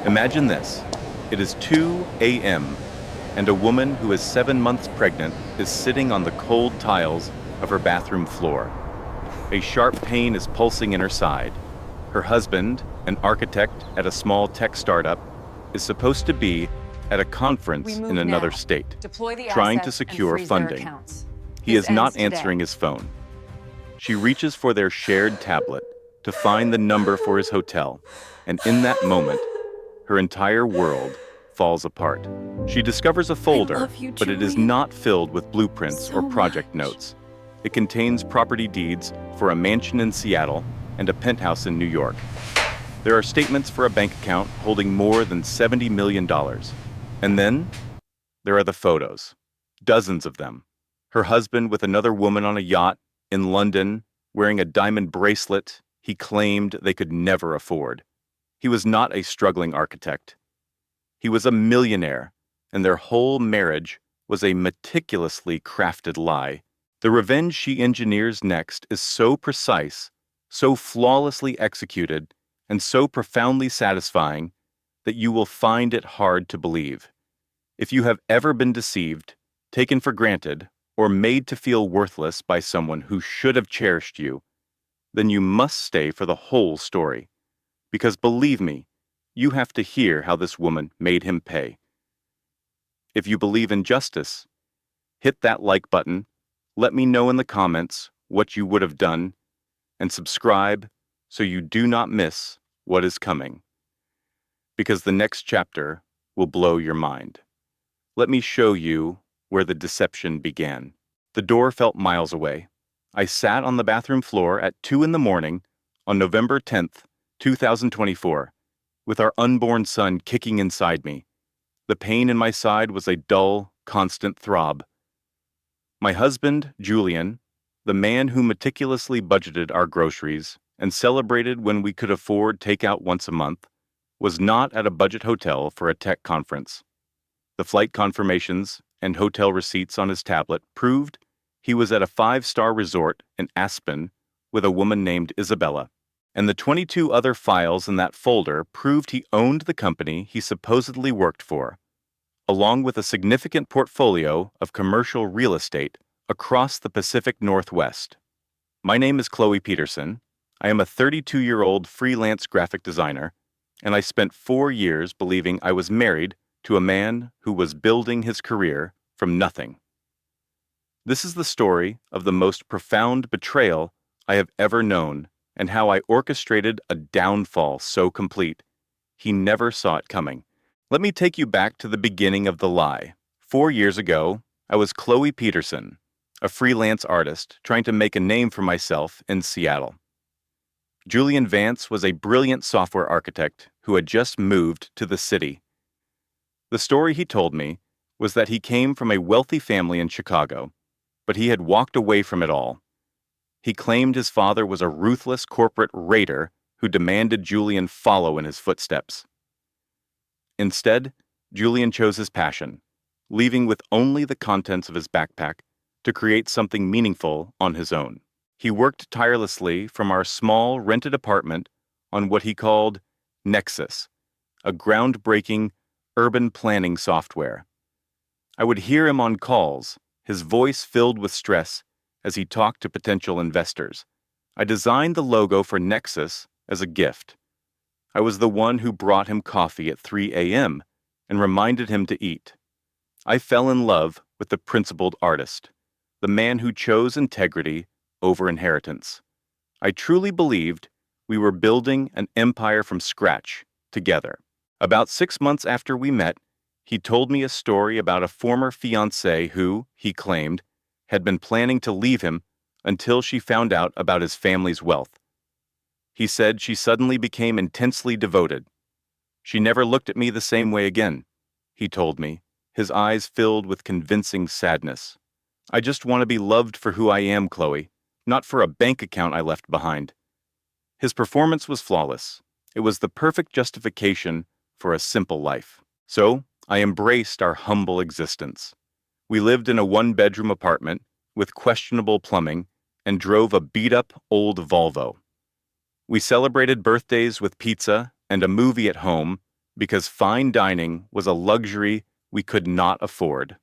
Imagine this. It is 2 a.m., and a woman who is 7 months pregnant is sitting on the cold tiles of her bathroom floor. A sharp pain is pulsing in her side. Her husband, an architect at a small tech startup, is supposed to be at a conference in another state, trying to secure funding. He is not answering his phone. She reaches for their shared tablet to find the number for his hotel, and in that moment, her entire world falls apart. She discovers a folder, but it is not filled with blueprints or project notes. It contains property deeds for a mansion in Seattle and a penthouse in New York. There are statements for a bank account holding more than $70 million. And then, there are the photos. Dozens of them. Her husband with another woman on a yacht in London, wearing a diamond bracelet he claimed they could never afford. He was not a struggling architect. He was a millionaire, and their whole marriage was a meticulously crafted lie. The revenge she engineers next is so precise, so flawlessly executed, and so profoundly satisfying that you will find it hard to believe. If you have ever been deceived, taken for granted, or made to feel worthless by someone who should have cherished you, then you must stay for the whole story. Because believe me, you have to hear how this woman made him pay. If you believe in justice, hit that like button, let me know in the comments what you would have done, and subscribe so you do not miss what is coming. Because the next chapter will blow your mind. Let me show you where the deception began. The door felt miles away. I sat on the bathroom floor at 2 a.m. on November 10th, 2024, with our unborn son kicking inside me. The pain in my side was a dull, constant throb. My husband, Julian, the man who meticulously budgeted our groceries and celebrated when we could afford takeout once a month, was not at a budget hotel for a tech conference. The flight confirmations and hotel receipts on his tablet proved he was at a 5-star resort in Aspen with a woman named Isabella, and the 22 other files in that folder proved he owned the company he supposedly worked for, along with a significant portfolio of commercial real estate across the Pacific Northwest. My name is Chloe Peterson. I am a 32-year-old freelance graphic designer, and I spent 4 years believing I was married to a man who was building his career from nothing. This is the story of the most profound betrayal I have ever known, and how I orchestrated a downfall so complete he never saw it coming. Let me take you back to the beginning of the lie. 4 years ago, I was Chloe Peterson, a freelance artist trying to make a name for myself in Seattle. Julian Vance was a brilliant software architect who had just moved to the city. The story he told me was that he came from a wealthy family in Chicago, but he had walked away from it all. He claimed his father was a ruthless corporate raider who demanded Julian follow in his footsteps. Instead, Julian chose his passion, leaving with only the contents of his backpack to create something meaningful on his own. He worked tirelessly from our small rented apartment on what he called Nexus, a groundbreaking urban planning software. I would hear him on calls, his voice filled with stress as he talked to potential investors. I designed the logo for Nexus as a gift. I was the one who brought him coffee at 3 a.m. and reminded him to eat. I fell in love with the principled artist, the man who chose integrity over inheritance. I truly believed we were building an empire from scratch together. About 6 months after we met, he told me a story about a former fiancée who, he claimed, had been planning to leave him until she found out about his family's wealth. He said she suddenly became intensely devoted. She never looked at me the same way again, he told me, his eyes filled with convincing sadness. I just want to be loved for who I am, Chloe, not for a bank account I left behind. His performance was flawless. It was the perfect justification for a simple life. So, I embraced our humble existence. We lived in a 1-bedroom apartment with questionable plumbing and drove a beat-up old Volvo. We celebrated birthdays with pizza and a movie at home, because fine dining was a luxury we could not afford.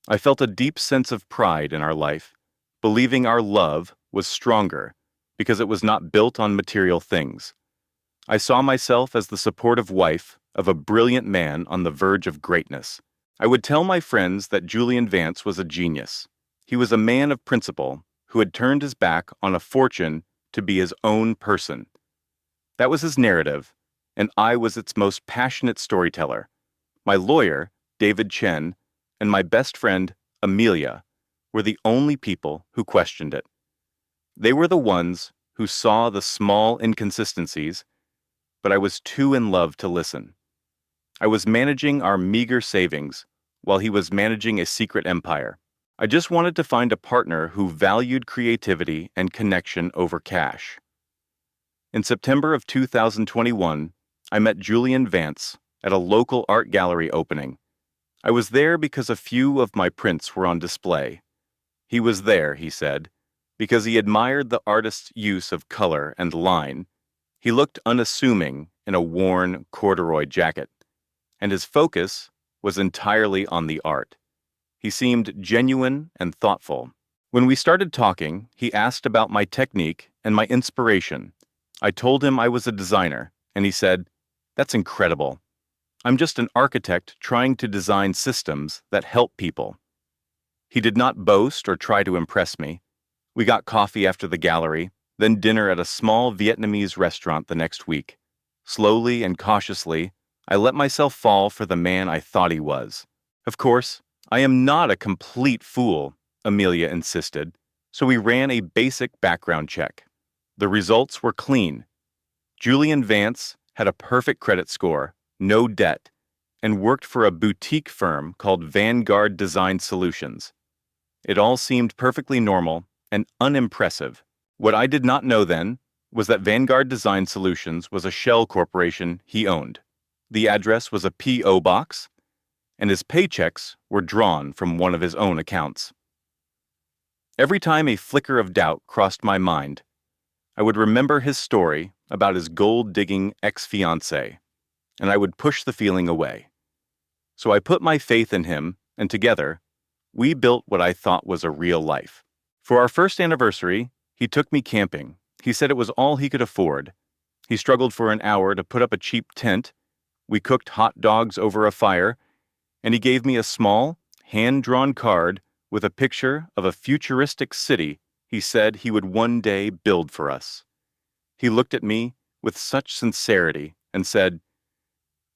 I felt a deep sense of pride in our life, believing our love was stronger because it was not built on material things. I saw myself as the supportive wife of a brilliant man on the verge of greatness. I would tell my friends that Julian Vance was a genius. He was a man of principle who had turned his back on a fortune to be his own person. That was his narrative, and I was its most passionate storyteller. My lawyer, David Chen, and my best friend, Amelia, were the only people who questioned it. They were the ones who saw the small inconsistencies, but I was too in love to listen. I was managing our meager savings while he was managing a secret empire. I just wanted to find a partner who valued creativity and connection over cash. In September of 2021, I met Julian Vance at a local art gallery opening. I was there because a few of my prints were on display. He was there, he said, because he admired the artist's use of color and line. He looked unassuming in a worn corduroy jacket, and his focus was entirely on the art. He seemed genuine and thoughtful. When we started talking, he asked about my technique and my inspiration. I told him I was a designer, and he said, "That's incredible. I'm just an architect trying to design systems that help people." He did not boast or try to impress me. We got coffee after the gallery, then dinner at a small Vietnamese restaurant the next week. Slowly and cautiously, I let myself fall for the man I thought he was. Of course, I am not a complete fool, Amelia insisted, so we ran a basic background check. The results were clean. Julian Vance had a perfect credit score, no debt, and worked for a boutique firm called Vanguard Design Solutions. It all seemed perfectly normal and unimpressive. What I did not know then was that Vanguard Design Solutions was a shell corporation he owned. The address was a P.O. box, and his paychecks were drawn from one of his own accounts. Every time a flicker of doubt crossed my mind, I would remember his story about his gold-digging ex-fiancée, and I would push the feeling away. So I put my faith in him, and together, we built what I thought was a real life. For our first anniversary, he took me camping. He said it was all he could afford. He struggled for an hour to put up a cheap tent. We cooked hot dogs over a fire, and he gave me a small, hand-drawn card with a picture of a futuristic city he said he would one day build for us. He looked at me with such sincerity and said,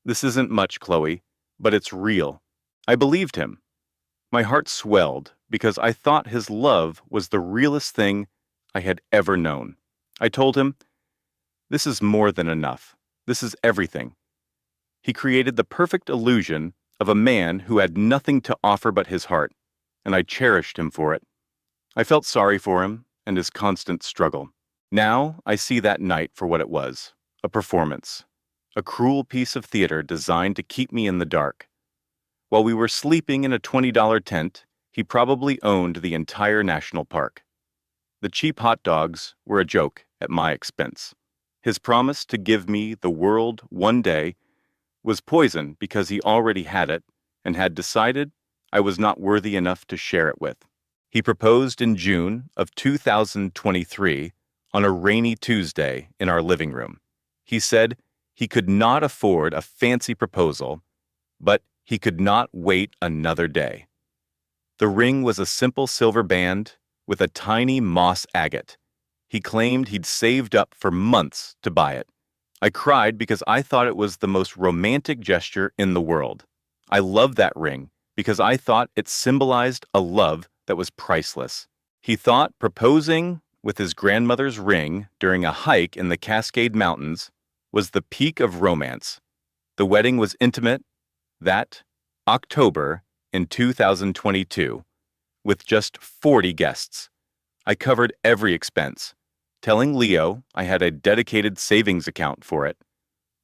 "This isn't much, Chloe, but it's real." I believed him. My heart swelled because I thought his love was the realest thing I had ever known. I told him, "This is more than enough. This is everything." He created the perfect illusion of a man who had nothing to offer but his heart, and I cherished him for it. I felt sorry for him and his constant struggle. Now I see that night for what it was, a performance, a cruel piece of theater designed to keep me in the dark. While we were sleeping in a $20 tent, he probably owned the entire national park. The cheap hot dogs were a joke at my expense. His promise to give me the world one day was poison because he already had it and had decided I was not worthy enough to share it with. He proposed in June of 2023 on a rainy Tuesday in our living room. He said he could not afford a fancy proposal, but he could not wait another day. The ring was a simple silver band with a tiny moss agate. He claimed he'd saved up for months to buy it. I cried because I thought it was the most romantic gesture in the world. I loved that ring because I thought it symbolized a love that was priceless. He thought proposing with his grandmother's ring during a hike in the Cascade Mountains was the peak of romance. The wedding was intimate that October in 2022 with just 40 guests. I covered every expense, telling Leo I had a dedicated savings account for it.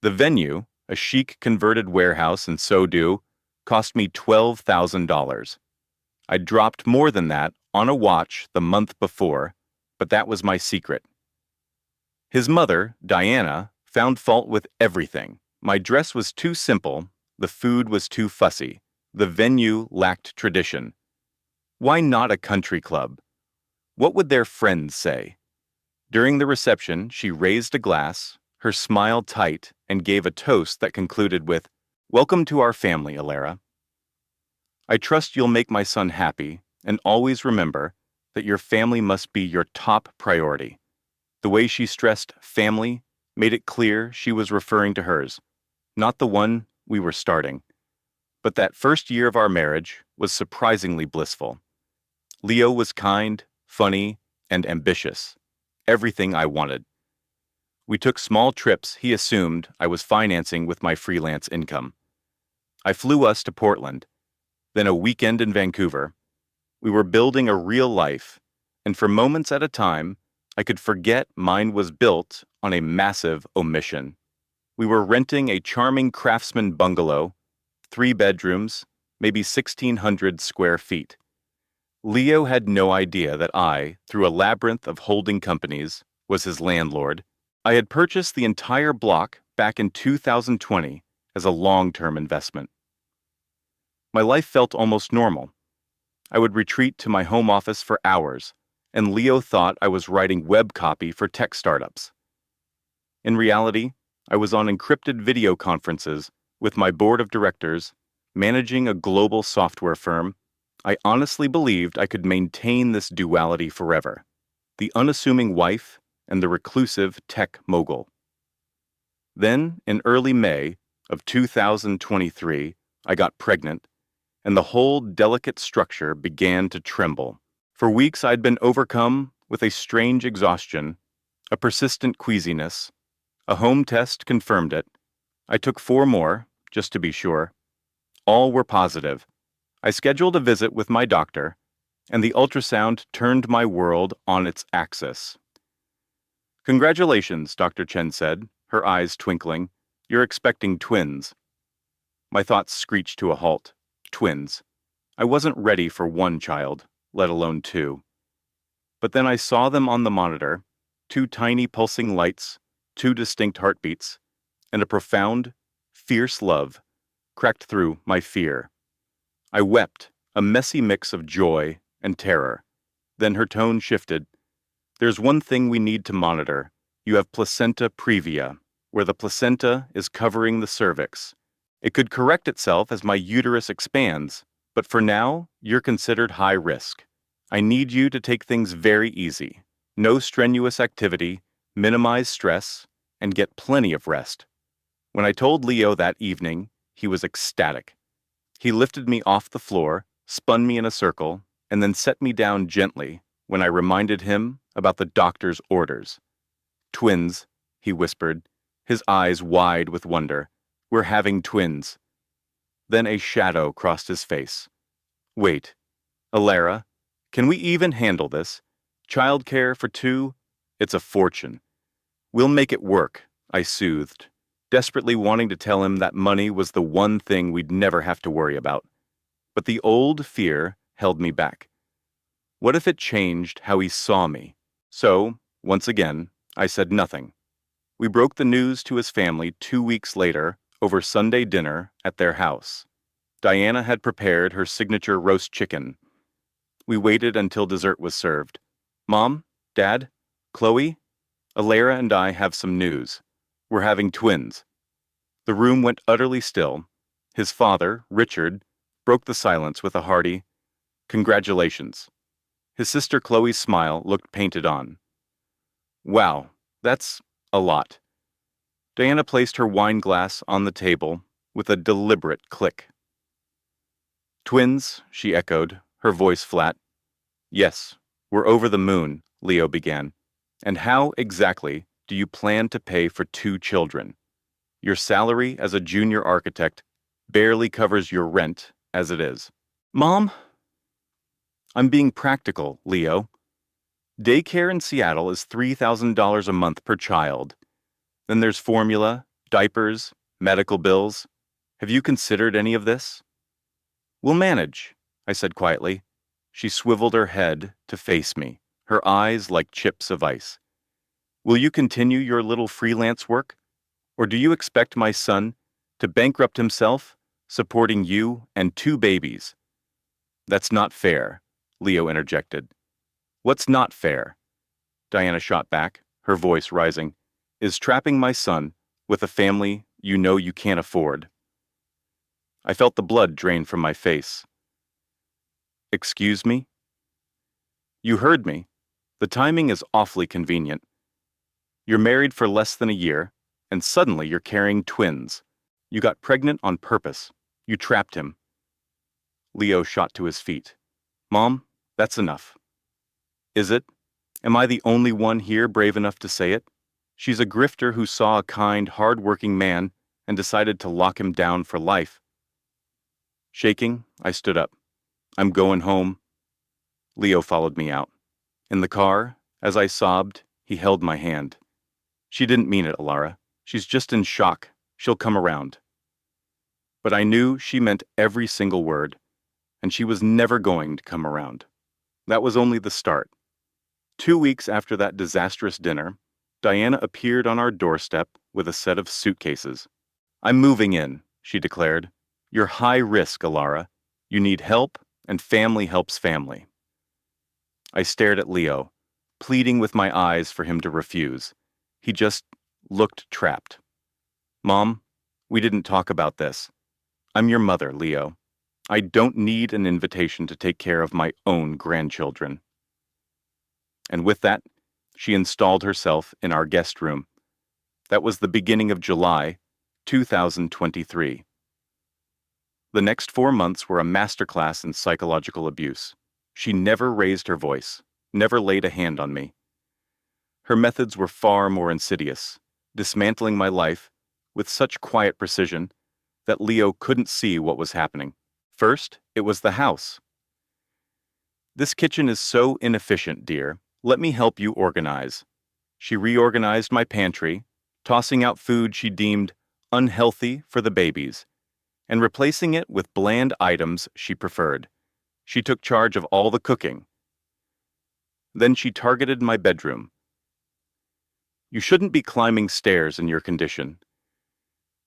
The venue, a chic converted warehouse in Sodo, cost me $12,000. I dropped more than that on a watch the month before, but that was my secret. His mother, Diana, found fault with everything. My dress was too simple, the food was too fussy, the venue lacked tradition. Why not a country club? What would their friends say? During the reception, she raised a glass, her smile tight, and gave a toast that concluded with, "Welcome to our family, Alara. I trust you'll make my son happy, and always remember that your family must be your top priority." The way she stressed family made it clear she was referring to hers, not the one we were starting. But that first year of our marriage was surprisingly blissful. Leo was kind, funny, and ambitious. Everything I wanted. We took small trips he assumed I was financing with my freelance income. I flew us to Portland, then a weekend in Vancouver. We were building a real life, and for moments at a time, I could forget mine was built on a massive omission. We were renting a charming craftsman bungalow, 3 bedrooms, maybe 1,600 square feet. Leo had no idea that I, through a labyrinth of holding companies, was his landlord. I had purchased the entire block back in 2020 as a long-term investment. My life felt almost normal. I would retreat to my home office for hours, and Leo thought I was writing web copy for tech startups. In reality, I was on encrypted video conferences with my board of directors, managing a global software firm. I honestly believed I could maintain this duality forever, the unassuming wife and the reclusive tech mogul. Then, in early May of 2023, I got pregnant, and the whole delicate structure began to tremble. For weeks I'd been overcome with a strange exhaustion, a persistent queasiness. A home test confirmed it. I took 4 more, just to be sure. All were positive. I scheduled a visit with my doctor, and the ultrasound turned my world on its axis. "Congratulations," Dr. Chen said, her eyes twinkling. "You're expecting twins." My thoughts screeched to a halt. Twins. I wasn't ready for 1 child, let alone 2. But then I saw them on the monitor, 2 tiny pulsing lights, 2 distinct heartbeats, and a profound, fierce love cracked through my fear. I wept, a messy mix of joy and terror. Then her tone shifted. "There's one thing we need to monitor. You have placenta previa, where the placenta is covering the cervix. It could correct itself as my uterus expands, but for now, you're considered high risk. I need you to take things very easy. No strenuous activity, minimize stress, and get plenty of rest." When I told Leo that evening, he was ecstatic. He lifted me off the floor, spun me in a circle, and then set me down gently when I reminded him about the doctor's orders. "Twins," he whispered, his eyes wide with wonder. "We're having twins." Then a shadow crossed his face. "Wait, Alara, can we even handle this? Childcare for 2? It's a fortune." "We'll make it work," I soothed, desperately wanting to tell him that money was the one thing we'd never have to worry about. But the old fear held me back. What if it changed how he saw me? So, once again, I said nothing. We broke the news to his family 2 weeks later over Sunday dinner at their house. Diana had prepared her signature roast chicken. We waited until dessert was served. "Mom, Dad, Chloe, Alara and I have some news. We're having twins." The room went utterly still. His father, Richard, broke the silence with a hearty, "Congratulations." His sister Chloe's smile looked painted on. "Wow, that's a lot." Diana placed her wine glass on the table with a deliberate click. "Twins," she echoed, her voice flat. "Yes, we're over the moon," Leo began. "And how exactly do you plan to pay for 2 children? Your salary as a junior architect barely covers your rent as it is." "Mom?" "I'm being practical, Leo. Daycare in Seattle is $3,000 a month per child. Then there's formula, diapers, medical bills. Have you considered any of this?" "We'll manage," I said quietly. She swiveled her head to face me, her eyes like chips of ice. "Will you continue your little freelance work?" Or do you expect my son to bankrupt himself, supporting you and two babies? That's not fair, Leo interjected. What's not fair? Diana shot back, her voice rising, is trapping my son with a family you know you can't afford. I felt the blood drain from my face. Excuse me? You heard me. The timing is awfully convenient. You're married for less than a year, and suddenly you're carrying twins. You got pregnant on purpose. You trapped him. Leo shot to his feet. Mom, that's enough. Is it? Am I the only one here brave enough to say it? She's a grifter who saw a kind, hard-working man and decided to lock him down for life. Shaking, I stood up. I'm going home. Leo followed me out. In the car, as I sobbed, he held my hand. She didn't mean it, Alara. She's just in shock. She'll come around. But I knew she meant every single word, and she was never going to come around. That was only the start. 2 weeks after that disastrous dinner, Diana appeared on our doorstep with a set of suitcases. I'm moving in, she declared. You're high risk, Alara. You need help, and family helps family. I stared at Leo, pleading with my eyes for him to refuse. He just looked trapped. Mom, we didn't talk about this. I'm your mother, Leo. I don't need an invitation to take care of my own grandchildren. And with that, she installed herself in our guest room. That was the beginning of July, 2023. The next 4 months were a masterclass in psychological abuse. She never raised her voice, never laid a hand on me. Her methods were far more insidious, dismantling my life with such quiet precision that Leo couldn't see what was happening. First, it was the house. This kitchen is so inefficient, dear. Let me help you organize. She reorganized my pantry, tossing out food she deemed unhealthy for the babies, and replacing it with bland items she preferred. She took charge of all the cooking. Then she targeted my bedroom. You shouldn't be climbing stairs in your condition.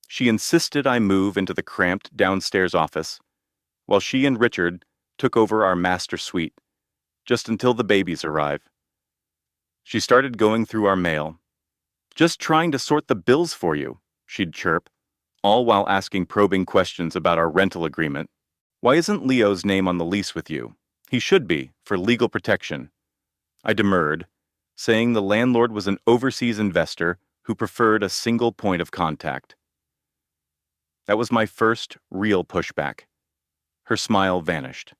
She insisted I move into the cramped downstairs office, while she and Richard took over our master suite, just until the babies arrive. She started going through our mail. Just trying to sort the bills for you, she'd chirp, all while asking probing questions about our rental agreement. Why isn't Leo's name on the lease with you? He should be, for legal protection. I demurred, saying the landlord was an overseas investor who preferred a single point of contact. That was my first real pushback. Her smile vanished.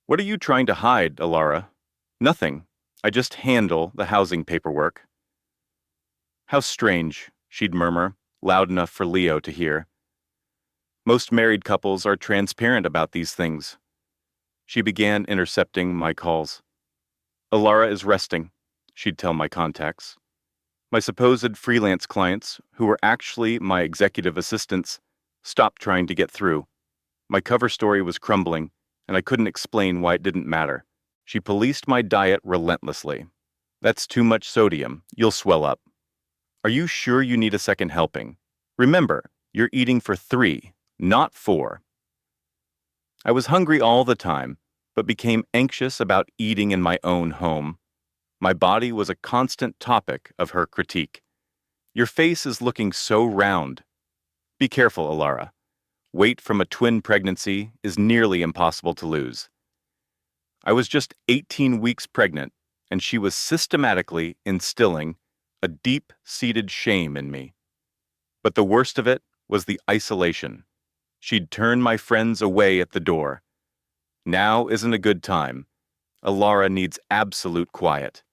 What are you trying to hide, Alara? Nothing. I just handle the housing paperwork. How strange, she'd murmur, loud enough for Leo to hear. Most married couples are transparent about these things. She began intercepting my calls. Alara is resting, she'd tell my contacts. My supposed freelance clients, who were actually my executive assistants, stopped trying to get through. My cover story was crumbling, and I couldn't explain why it didn't matter. She policed my diet relentlessly. That's too much sodium. You'll swell up. Are you sure you need a second helping? Remember, you're eating for 3, not 4. I was hungry all the time, but became anxious about eating in my own home. My body was a constant topic of her critique. Your face is looking so round. Be careful, Alara. Weight from a twin pregnancy is nearly impossible to lose. I was just 18 weeks pregnant, and she was systematically instilling a deep-seated shame in me. But the worst of it was the isolation. She'd turn my friends away at the door. Now isn't a good time. Alara needs absolute quiet.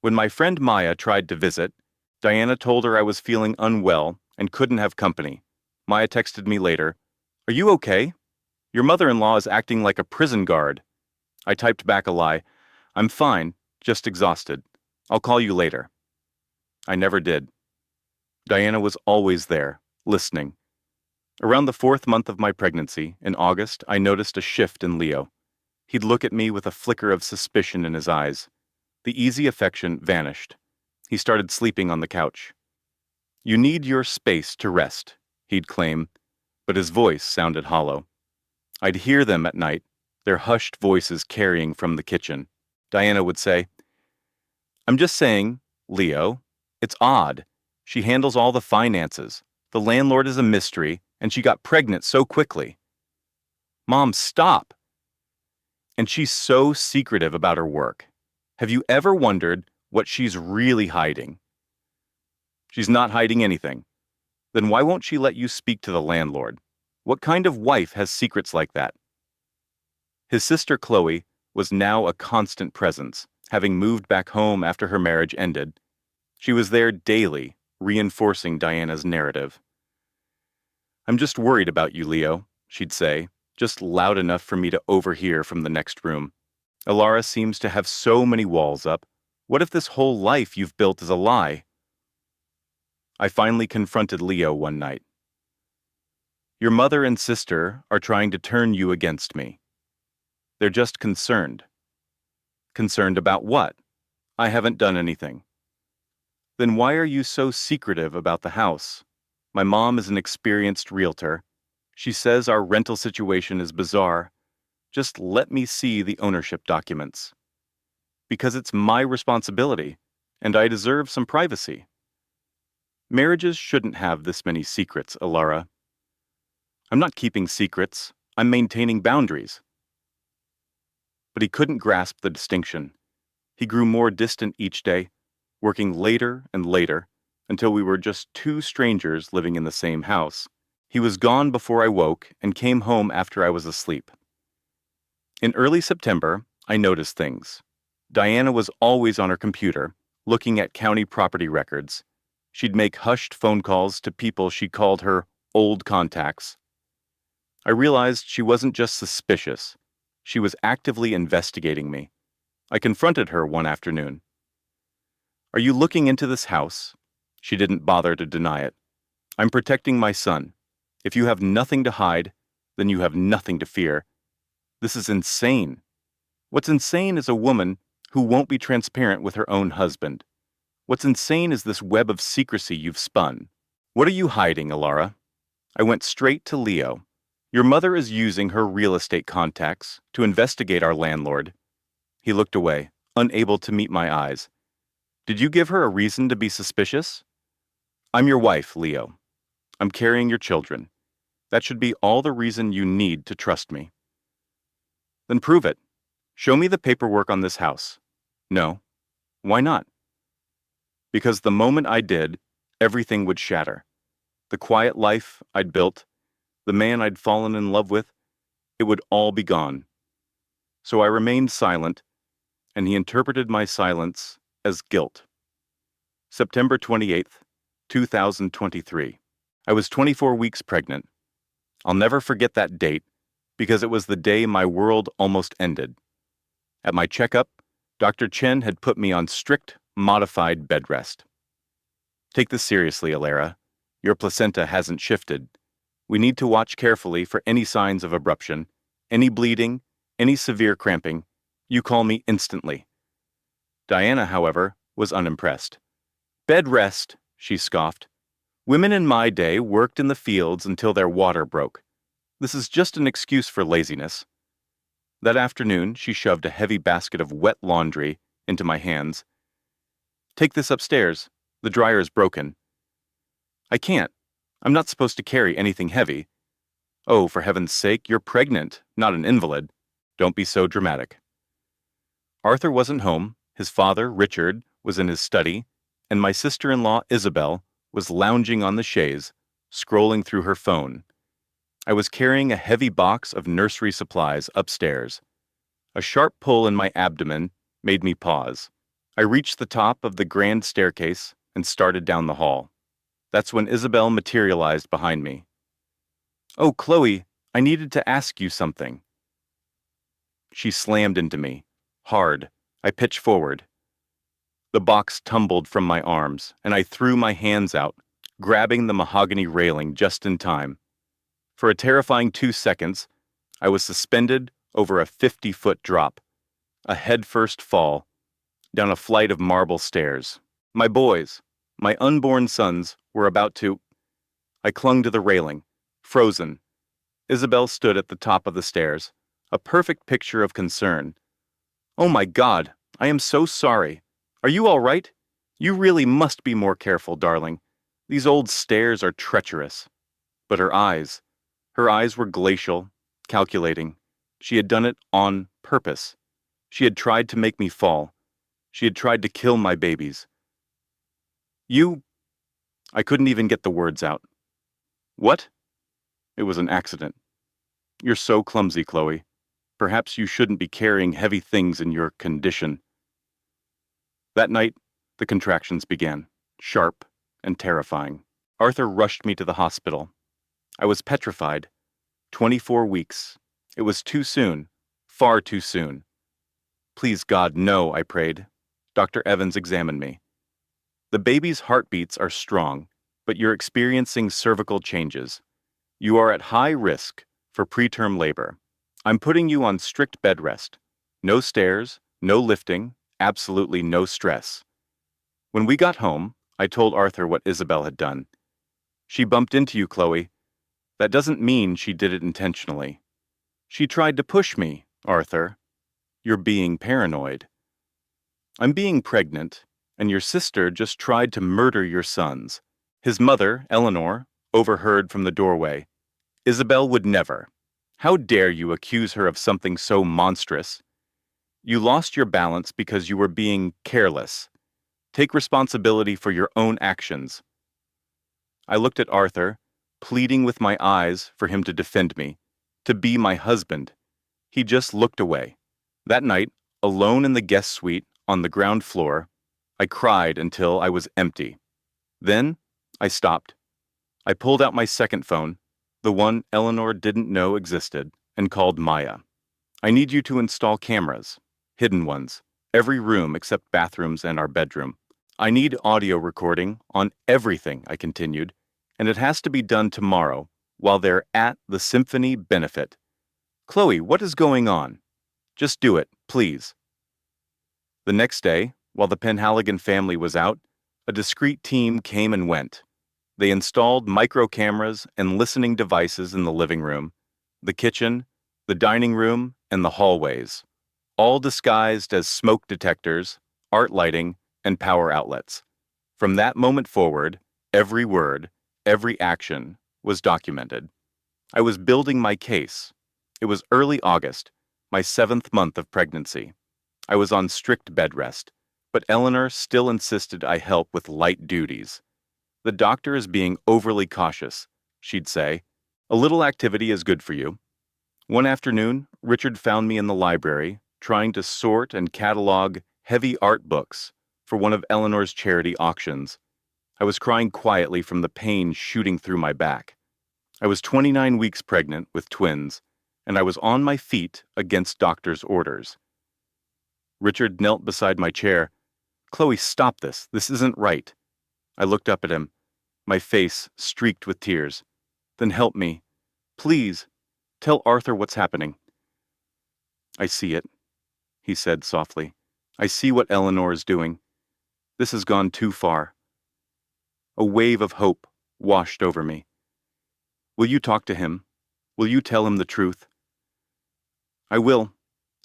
When my friend Maya tried to visit, Diana told her I was feeling unwell and couldn't have company. Maya texted me later, "Are you okay? Your mother-in-law is acting like a prison guard." I typed back a lie. "I'm fine, just exhausted. I'll call you later." I never did. Diana was always there, listening. Around the 4th month of my pregnancy, in August, I noticed a shift in Leo. He'd look at me with a flicker of suspicion in his eyes. The easy affection vanished. He started sleeping on the couch. You need your space to rest, he'd claim, but his voice sounded hollow. I'd hear them at night, their hushed voices carrying from the kitchen. Diana would say, I'm just saying, Leo, it's odd. She handles all the finances. The landlord is a mystery, and she got pregnant so quickly. Mom, stop! And she's so secretive about her work. Have you ever wondered what she's really hiding? She's not hiding anything. Then why won't she let you speak to the landlord? What kind of wife has secrets like that? His sister Chloe was now a constant presence, having moved back home after her marriage ended. She was there daily, reinforcing Diana's narrative. I'm just worried about you, Leo, she'd say, just loud enough for me to overhear from the next room. Alara seems to have so many walls up. What if this whole life you've built is a lie? I finally confronted Leo one night. Your mother and sister are trying to turn you against me. They're just concerned. Concerned about what? I haven't done anything. Then why are you so secretive about the house? My mom is an experienced realtor. She says our rental situation is bizarre. Just let me see the ownership documents. Because it's my responsibility, and I deserve some privacy. Marriages shouldn't have this many secrets, Alara. I'm not keeping secrets. I'm maintaining boundaries. But he couldn't grasp the distinction. He grew more distant each day, working later and later, until we were just two strangers living in the same house. He was gone before I woke and came home after I was asleep. In early September, I noticed things. Diana was always on her computer, looking at county property records. She'd make hushed phone calls to people she called her old contacts. I realized she wasn't just suspicious. She was actively investigating me. I confronted her one afternoon. Are you looking into this house? She didn't bother to deny it. I'm protecting my son. If you have nothing to hide, then you have nothing to fear. This is insane. What's insane is a woman who won't be transparent with her own husband. What's insane is this web of secrecy you've spun. What are you hiding, Alara? I went straight to Leo. Your mother is using her real estate contacts to investigate our landlord. He looked away, unable to meet my eyes. Did you give her a reason to be suspicious? I'm your wife, Leo. I'm carrying your children. That should be all the reason you need to trust me. Then prove it. Show me the paperwork on this house. No. Why not? Because the moment I did, everything would shatter. The quiet life I'd built, the man I'd fallen in love with, it would all be gone. So I remained silent, and he interpreted my silence as guilt. September 28th, 2023. I was 24 weeks pregnant. I'll never forget that date because it was the day my world almost ended. At my checkup, Dr. Chen had put me on strict, modified bed rest. Take this seriously, Alara. Your placenta hasn't shifted. We need to watch carefully for any signs of abruption, any bleeding, any severe cramping. You call me instantly. Diana, however, was unimpressed. Bed rest, she scoffed. Women in my day worked in the fields until their water broke. This is just an excuse for laziness. That afternoon, she shoved a heavy basket of wet laundry into my hands. Take this upstairs. The dryer is broken. I can't. I'm not supposed to carry anything heavy. Oh, for heaven's sake, you're pregnant, not an invalid. Don't be so dramatic. Arthur wasn't home. His father, Richard, was in his study, and my sister-in-law, Isabel, was lounging on the chaise, scrolling through her phone. I was carrying a heavy box of nursery supplies upstairs. A sharp pull in my abdomen made me pause. I reached the top of the grand staircase and started down the hall. That's when Isabel materialized behind me. Oh, Chloe, I needed to ask you something. She slammed into me. Hard. I pitched forward. The box tumbled from my arms, and I threw my hands out, grabbing the mahogany railing just in time. For a terrifying 2 seconds, I was suspended over a 50-foot drop, a head-first fall, down a flight of marble stairs. My boys, My unborn sons were about to... I clung to the railing, frozen. Isabel stood at the top of the stairs, a perfect picture of concern. "Oh my God, I am so sorry. Are you all right? You really must be more careful, darling. These old stairs are treacherous." But her eyes were glacial, calculating. She had done it on purpose. She had tried to make me fall. She had tried to kill my babies. "You..." I couldn't even get the words out. "What?" "It was an accident." "You're so clumsy, Chloe. Perhaps you shouldn't be carrying heavy things in your condition." That night, the contractions began, sharp and terrifying. Arthur rushed me to the hospital. I was petrified. 24 weeks. It was too soon, far too soon. "Please God, no," I prayed. Dr. Evans examined me. "The baby's heartbeats are strong, but you're experiencing cervical changes. You are at high risk for preterm labor. I'm putting you on strict bed rest. No stairs, no lifting, absolutely no stress." When we got home, I told Arthur what Isabel had done. "She bumped into you, Chloe. That doesn't mean she did it intentionally. She tried to push me, Arthur. You're being paranoid. I'm being pregnant, and your sister just tried to murder your sons." His mother, Eleanor, overheard from the doorway. "Isabel would never. How dare you accuse her of something so monstrous? You lost your balance because you were being careless. Take responsibility for your own actions." I looked at Arthur, pleading with my eyes for him to defend me, to be my husband. He just looked away. That night, alone in the guest suite on the ground floor, I cried until I was empty. Then, I stopped. I pulled out my second phone, the one Eleanor didn't know existed, and called Maya. "I need you to install cameras, hidden ones, every room except bathrooms and our bedroom. I need audio recording on everything," I continued, "and it has to be done tomorrow while they're at the symphony benefit. Chloe, what is going on? Just do it, please." The next day, while the Penhaligon family was out, a discreet team came and went. They installed micro cameras and listening devices in the living room, the kitchen, the dining room, and the hallways, all disguised as smoke detectors, art lighting, and power outlets. From that moment forward, every word, every action was documented. I was building my case. It was early August, my 7th month of pregnancy. I was on strict bed rest, but Eleanor still insisted I help with light duties. "The doctor is being overly cautious," she'd say. "A little activity is good for you." One afternoon, Richard found me in the library, trying to sort and catalog heavy art books for one of Eleanor's charity auctions. I was crying quietly from the pain shooting through my back. I was 29 weeks pregnant with twins, and I was on my feet against doctor's orders. Richard knelt beside my chair. "Chloe, stop this. This isn't right." I looked up at him, my face streaked with tears. "Then help me. Please, tell Arthur what's happening." "I see it," he said softly. "I see what Eleanor is doing. This has gone too far." A wave of hope washed over me. "Will you talk to him? Will you tell him the truth?" "I will,"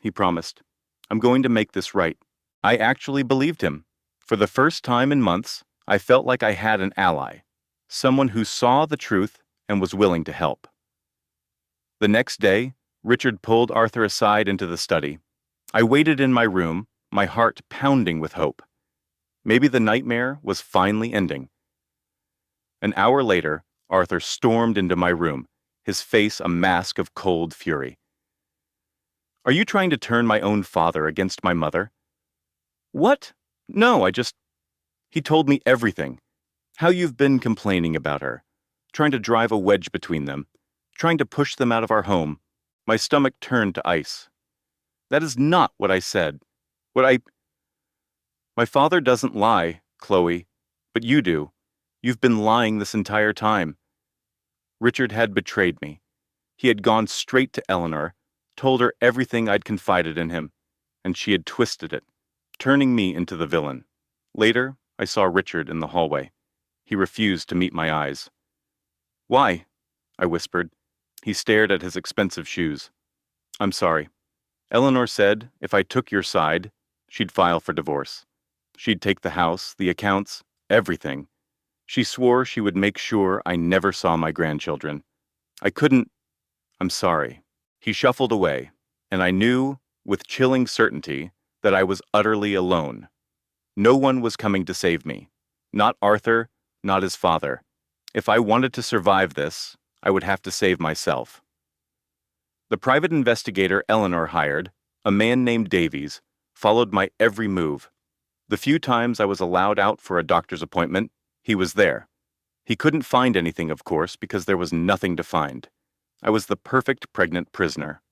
he promised. "I'm going to make this right." I actually believed him. For the first time in months, I felt like I had an ally, someone who saw the truth and was willing to help. The next day, Richard pulled Arthur aside into the study. I waited in my room, my heart pounding with hope. Maybe the nightmare was finally ending. An hour later, Arthur stormed into my room, his face a mask of cold fury. "Are you trying to turn my own father against my mother?" "What? No, He told me everything. How you've been complaining about her, trying to drive a wedge between them, trying to push them out of our home." My stomach turned to ice. "That is not what I said. My father doesn't lie, Chloe, but you do. You've been lying this entire time." Richard had betrayed me. He had gone straight to Eleanor, told her everything I'd confided in him, and she had twisted it, turning me into the villain. Later, I saw Richard in the hallway. He refused to meet my eyes. "Why?" I whispered. He stared at his expensive shoes. "I'm sorry. Eleanor said if I took your side, she'd file for divorce. She'd take the house, the accounts, everything. She swore she would make sure I never saw my grandchildren. I couldn't. I'm sorry." He shuffled away, and I knew, with chilling certainty, that I was utterly alone. No one was coming to save me. Not Arthur, not his father. If I wanted to survive this, I would have to save myself. The private investigator Eleanor hired, a man named Davies, followed my every move. The few times I was allowed out for a doctor's appointment, he was there. He couldn't find anything, of course, because there was nothing to find. I was the perfect pregnant prisoner.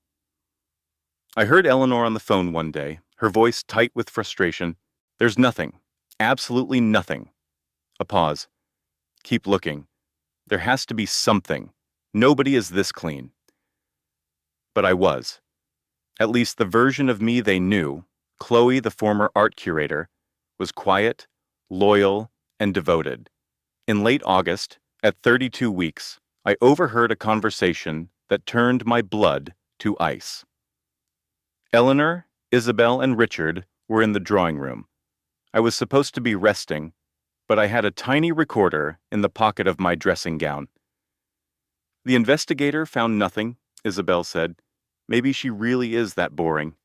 I heard Eleanor on the phone one day, her voice tight with frustration. "There's nothing. Absolutely nothing." A pause. "Keep looking. There has to be something. Nobody is this clean." But I was. At least the version of me they knew, Chloe, the former art curator, was quiet, loyal, and devoted. In late August, at 32 weeks, I overheard a conversation that turned my blood to ice. Eleanor, Isabel, and Richard were in the drawing room. I was supposed to be resting, but I had a tiny recorder in the pocket of my dressing gown. "The investigator found nothing," Isabel said. "Maybe she really is that boring."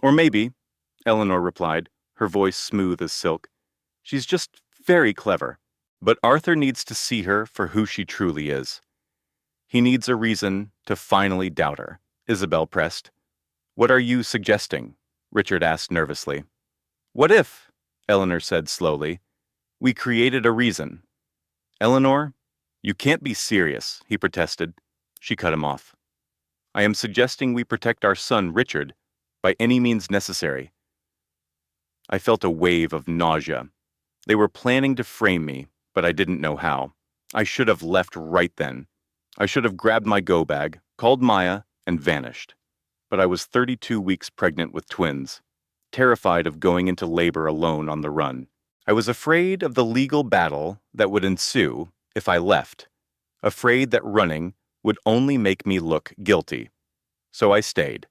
"Or maybe," Eleanor replied, her voice smooth as silk, "she's just very clever. But Arthur needs to see her for who she truly is. He needs a reason to finally doubt her," Isabel pressed. "What are you suggesting?" Richard asked nervously. "What if," Eleanor said slowly, "we created a reason?" "Eleanor, you can't be serious," he protested. She cut him off. "I am suggesting we protect our son, Richard, by any means necessary." I felt a wave of nausea. They were planning to frame me, but I didn't know how. I should have left right then. I should have grabbed my go bag, called Maya, and vanished. But I was 32 weeks pregnant with twins, terrified of going into labor alone on the run. I was afraid of the legal battle that would ensue if I left, afraid that running would only make me look guilty. So I stayed.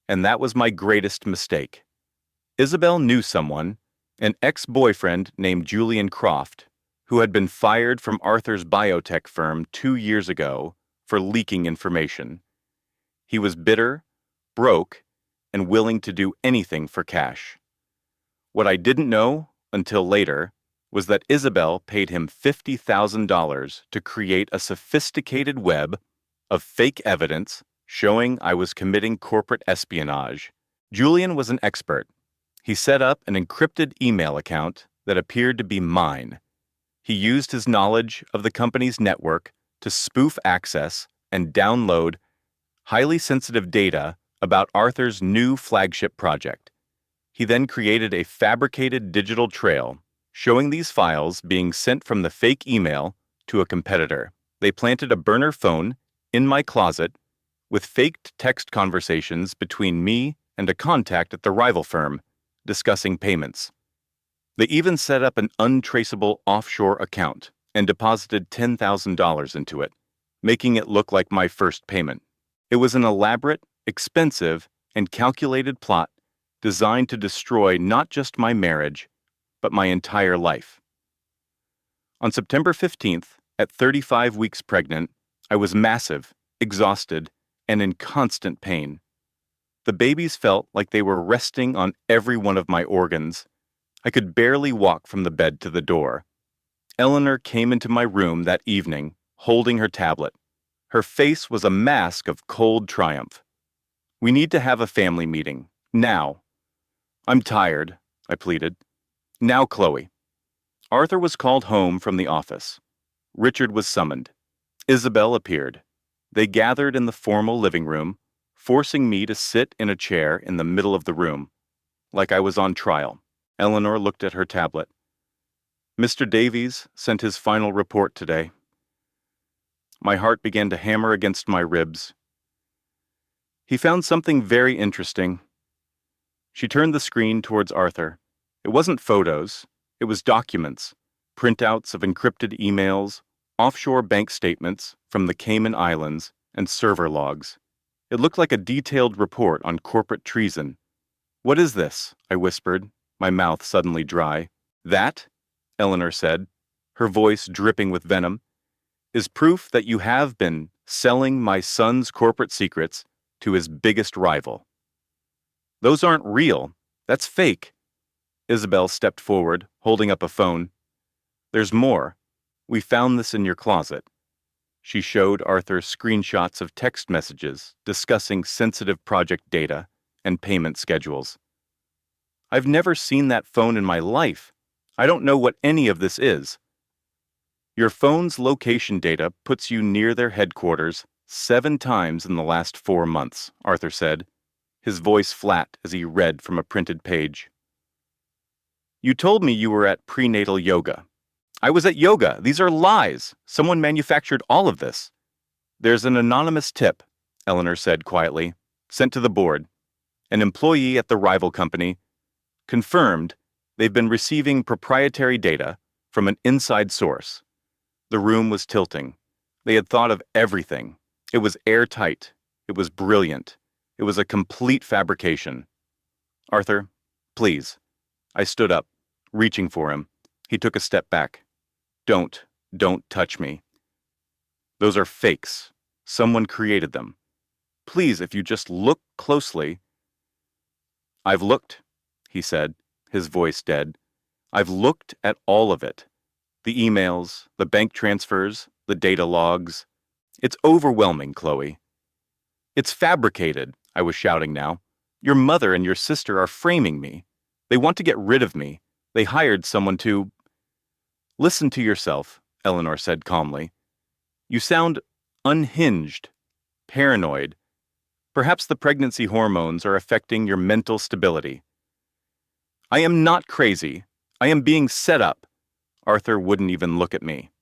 And that was my greatest mistake. Isabel knew someone, an ex-boyfriend named Julian Croft, who had been fired from Arthur's biotech firm 2 years ago for leaking information. He was bitter, broke, and willing to do anything for cash. What I didn't know until later was that Isabel paid him $50,000 to create a sophisticated web of fake evidence showing I was committing corporate espionage. Julian was an expert. He set up an encrypted email account that appeared to be mine. He used his knowledge of the company's network to spoof access and download highly sensitive data about Arthur's new flagship project. He then created a fabricated digital trail showing these files being sent from the fake email to a competitor. They planted a burner phone in my closet with faked text conversations between me and a contact at the rival firm discussing payments. They even set up an untraceable offshore account and deposited $10,000 into it, making it look like my first payment. It was an elaborate, expensive, and calculated plot designed to destroy not just my marriage, but my entire life. On September 15th, at 35 weeks pregnant, I was massive, exhausted, and in constant pain. The babies felt like they were resting on every one of my organs. I could barely walk from the bed to the door. Eleanor came into my room that evening, holding her tablet. Her face was a mask of cold triumph. "We need to have a family meeting, now." "I'm tired," I pleaded. "Now, Chloe." Arthur was called home from the office. Richard was summoned. Isabel appeared. They gathered in the formal living room, forcing me to sit in a chair in the middle of the room, like I was on trial. Eleanor looked at her tablet. "Mr. Davies sent his final report today." My heart began to hammer against my ribs. "He found something very interesting." She turned the screen towards Arthur. It wasn't photos. It was documents, printouts of encrypted emails, offshore bank statements from the Cayman Islands, and server logs. It looked like a detailed report on corporate treason. "What is this?" I whispered, my mouth suddenly dry. "That," Eleanor said, her voice dripping with venom, "is proof that you have been selling my son's corporate secrets to his biggest rival." "Those aren't real. That's fake." Isabel stepped forward, holding up a phone. "There's more. We found this in your closet." She showed Arthur screenshots of text messages discussing sensitive project data and payment schedules. "I've never seen that phone in my life. I don't know what any of this is." "Your phone's location data puts you near their headquarters 7 times in the last 4 months, Arthur said, his voice flat as he read from a printed page. "You told me you were at prenatal yoga." "I was at yoga. These are lies. Someone manufactured all of this." "There's an anonymous tip," Eleanor said quietly, "sent to the board. An employee at the rival company confirmed they've been receiving proprietary data from an inside source." The room was tilting. They had thought of everything. It was airtight. It was brilliant. It was a complete fabrication. "Arthur, please." I stood up, reaching for him. He took a step back. Don't touch me. "Those are fakes. Someone created them. Please, if you just look closely." "I've looked," he said, his voice dead. "I've looked at all of it. The emails, the bank transfers, the data logs. It's overwhelming, Chloe." "It's fabricated," I was shouting now. "Your mother and your sister are framing me. They want to get rid of me. They hired someone to—" "Listen to yourself," Eleanor said calmly. "You sound unhinged, paranoid. Perhaps the pregnancy hormones are affecting your mental stability." "I am not crazy. I am being set up." Arthur wouldn't even look at me.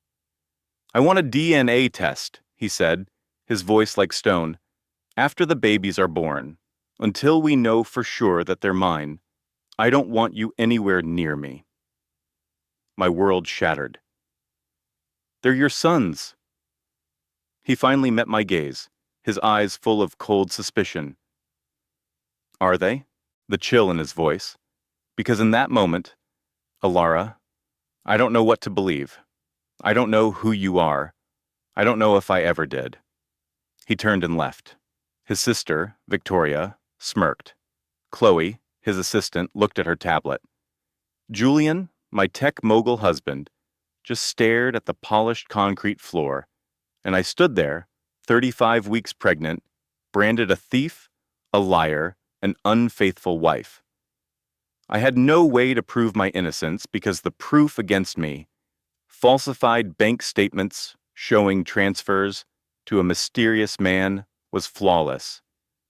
"I want a DNA test," he said, his voice like stone, "after the babies are born. Until we know for sure that they're mine, I don't want you anywhere near me." My world shattered. "They're your sons." He finally met my gaze, his eyes full of cold suspicion. "Are they?" The chill in his voice. Because in that moment, "Alara, I don't know what to believe. I don't know who you are. I don't know if I ever did." He turned and left. His sister, Victoria, smirked. Chloe, his assistant, looked at her tablet. Julian, my tech mogul husband, just stared at the polished concrete floor, and I stood there, 35 weeks pregnant, branded a thief, a liar, an unfaithful wife. I had no way to prove my innocence because the proof against me, falsified bank statements showing transfers to a mysterious man, was flawless.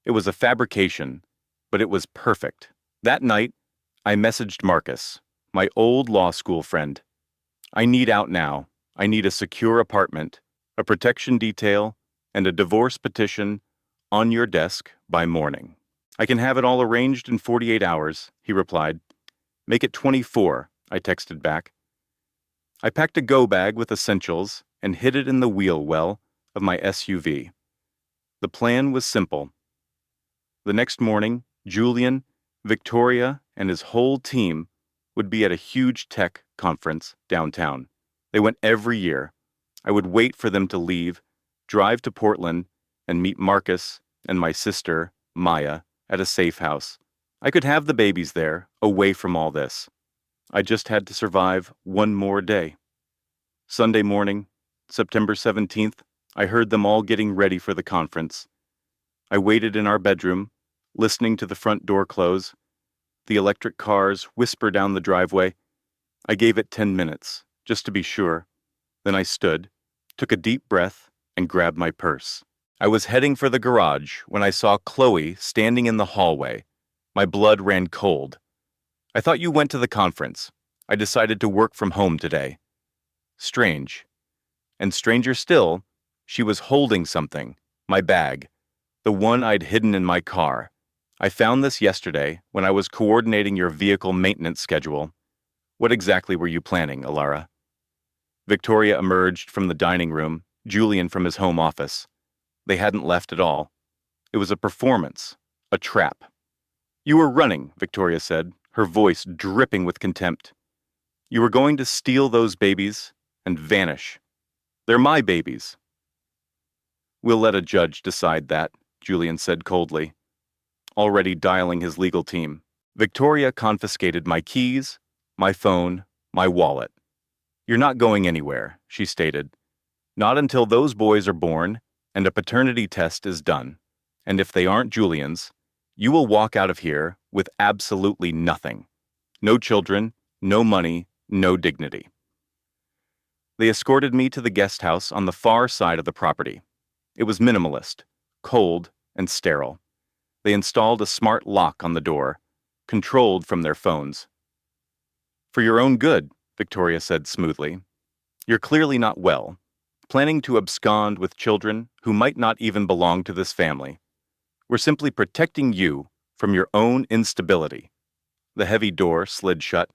It was a fabrication, but it was perfect. That night, I messaged Marcus, my old law school friend. "I need out now. I need a secure apartment, a protection detail, and a divorce petition on your desk by morning." "I can have it all arranged in 48 hours, he replied. "Make it 24, I texted back. I packed a go bag with essentials and hid it in the wheel well of my SUV. The plan was simple. The next morning, Julian, Victoria, and his whole team would be at a huge tech conference downtown. They went every year. I would wait for them to leave, drive to Portland, and meet Marcus and my sister, Maya, at a safe house. I could have the babies there, away from all this. I just had to survive one more day. Sunday morning, September 17th, I heard them all getting ready for the conference. I waited in our bedroom, listening to the front door close. The electric cars whisper down the driveway. I gave it 10 minutes, just to be sure. Then I stood, took a deep breath, and grabbed my purse. I was heading for the garage when I saw Chloe standing in the hallway. My blood ran cold. "I thought you went to the conference. I decided to work from home today." Strange. And stranger still, she was holding something, my bag, the one I'd hidden in my car. "I found this yesterday when I was coordinating your vehicle maintenance schedule." What exactly were you planning, Alara? Victoria emerged from the dining room, Julian from his home office. They hadn't left at all. It was a performance, a trap. You were running, Victoria said, her voice dripping with contempt. You were going to steal those babies and vanish. They're my babies. We'll let a judge decide that, Julian said coldly, already dialing his legal team. Victoria confiscated my keys, my phone, my wallet. You're not going anywhere, she stated. Not until those boys are born and a paternity test is done. And if they aren't Julian's, you will walk out of here with absolutely nothing. No children, no money, no dignity. They escorted me to the guest house on the far side of the property. It was minimalist, cold, and sterile. They installed a smart lock on the door, controlled from their phones. For your own good, Victoria said smoothly. You're clearly not well, planning to abscond with children who might not even belong to this family. We're simply protecting you from your own instability. The heavy door slid shut.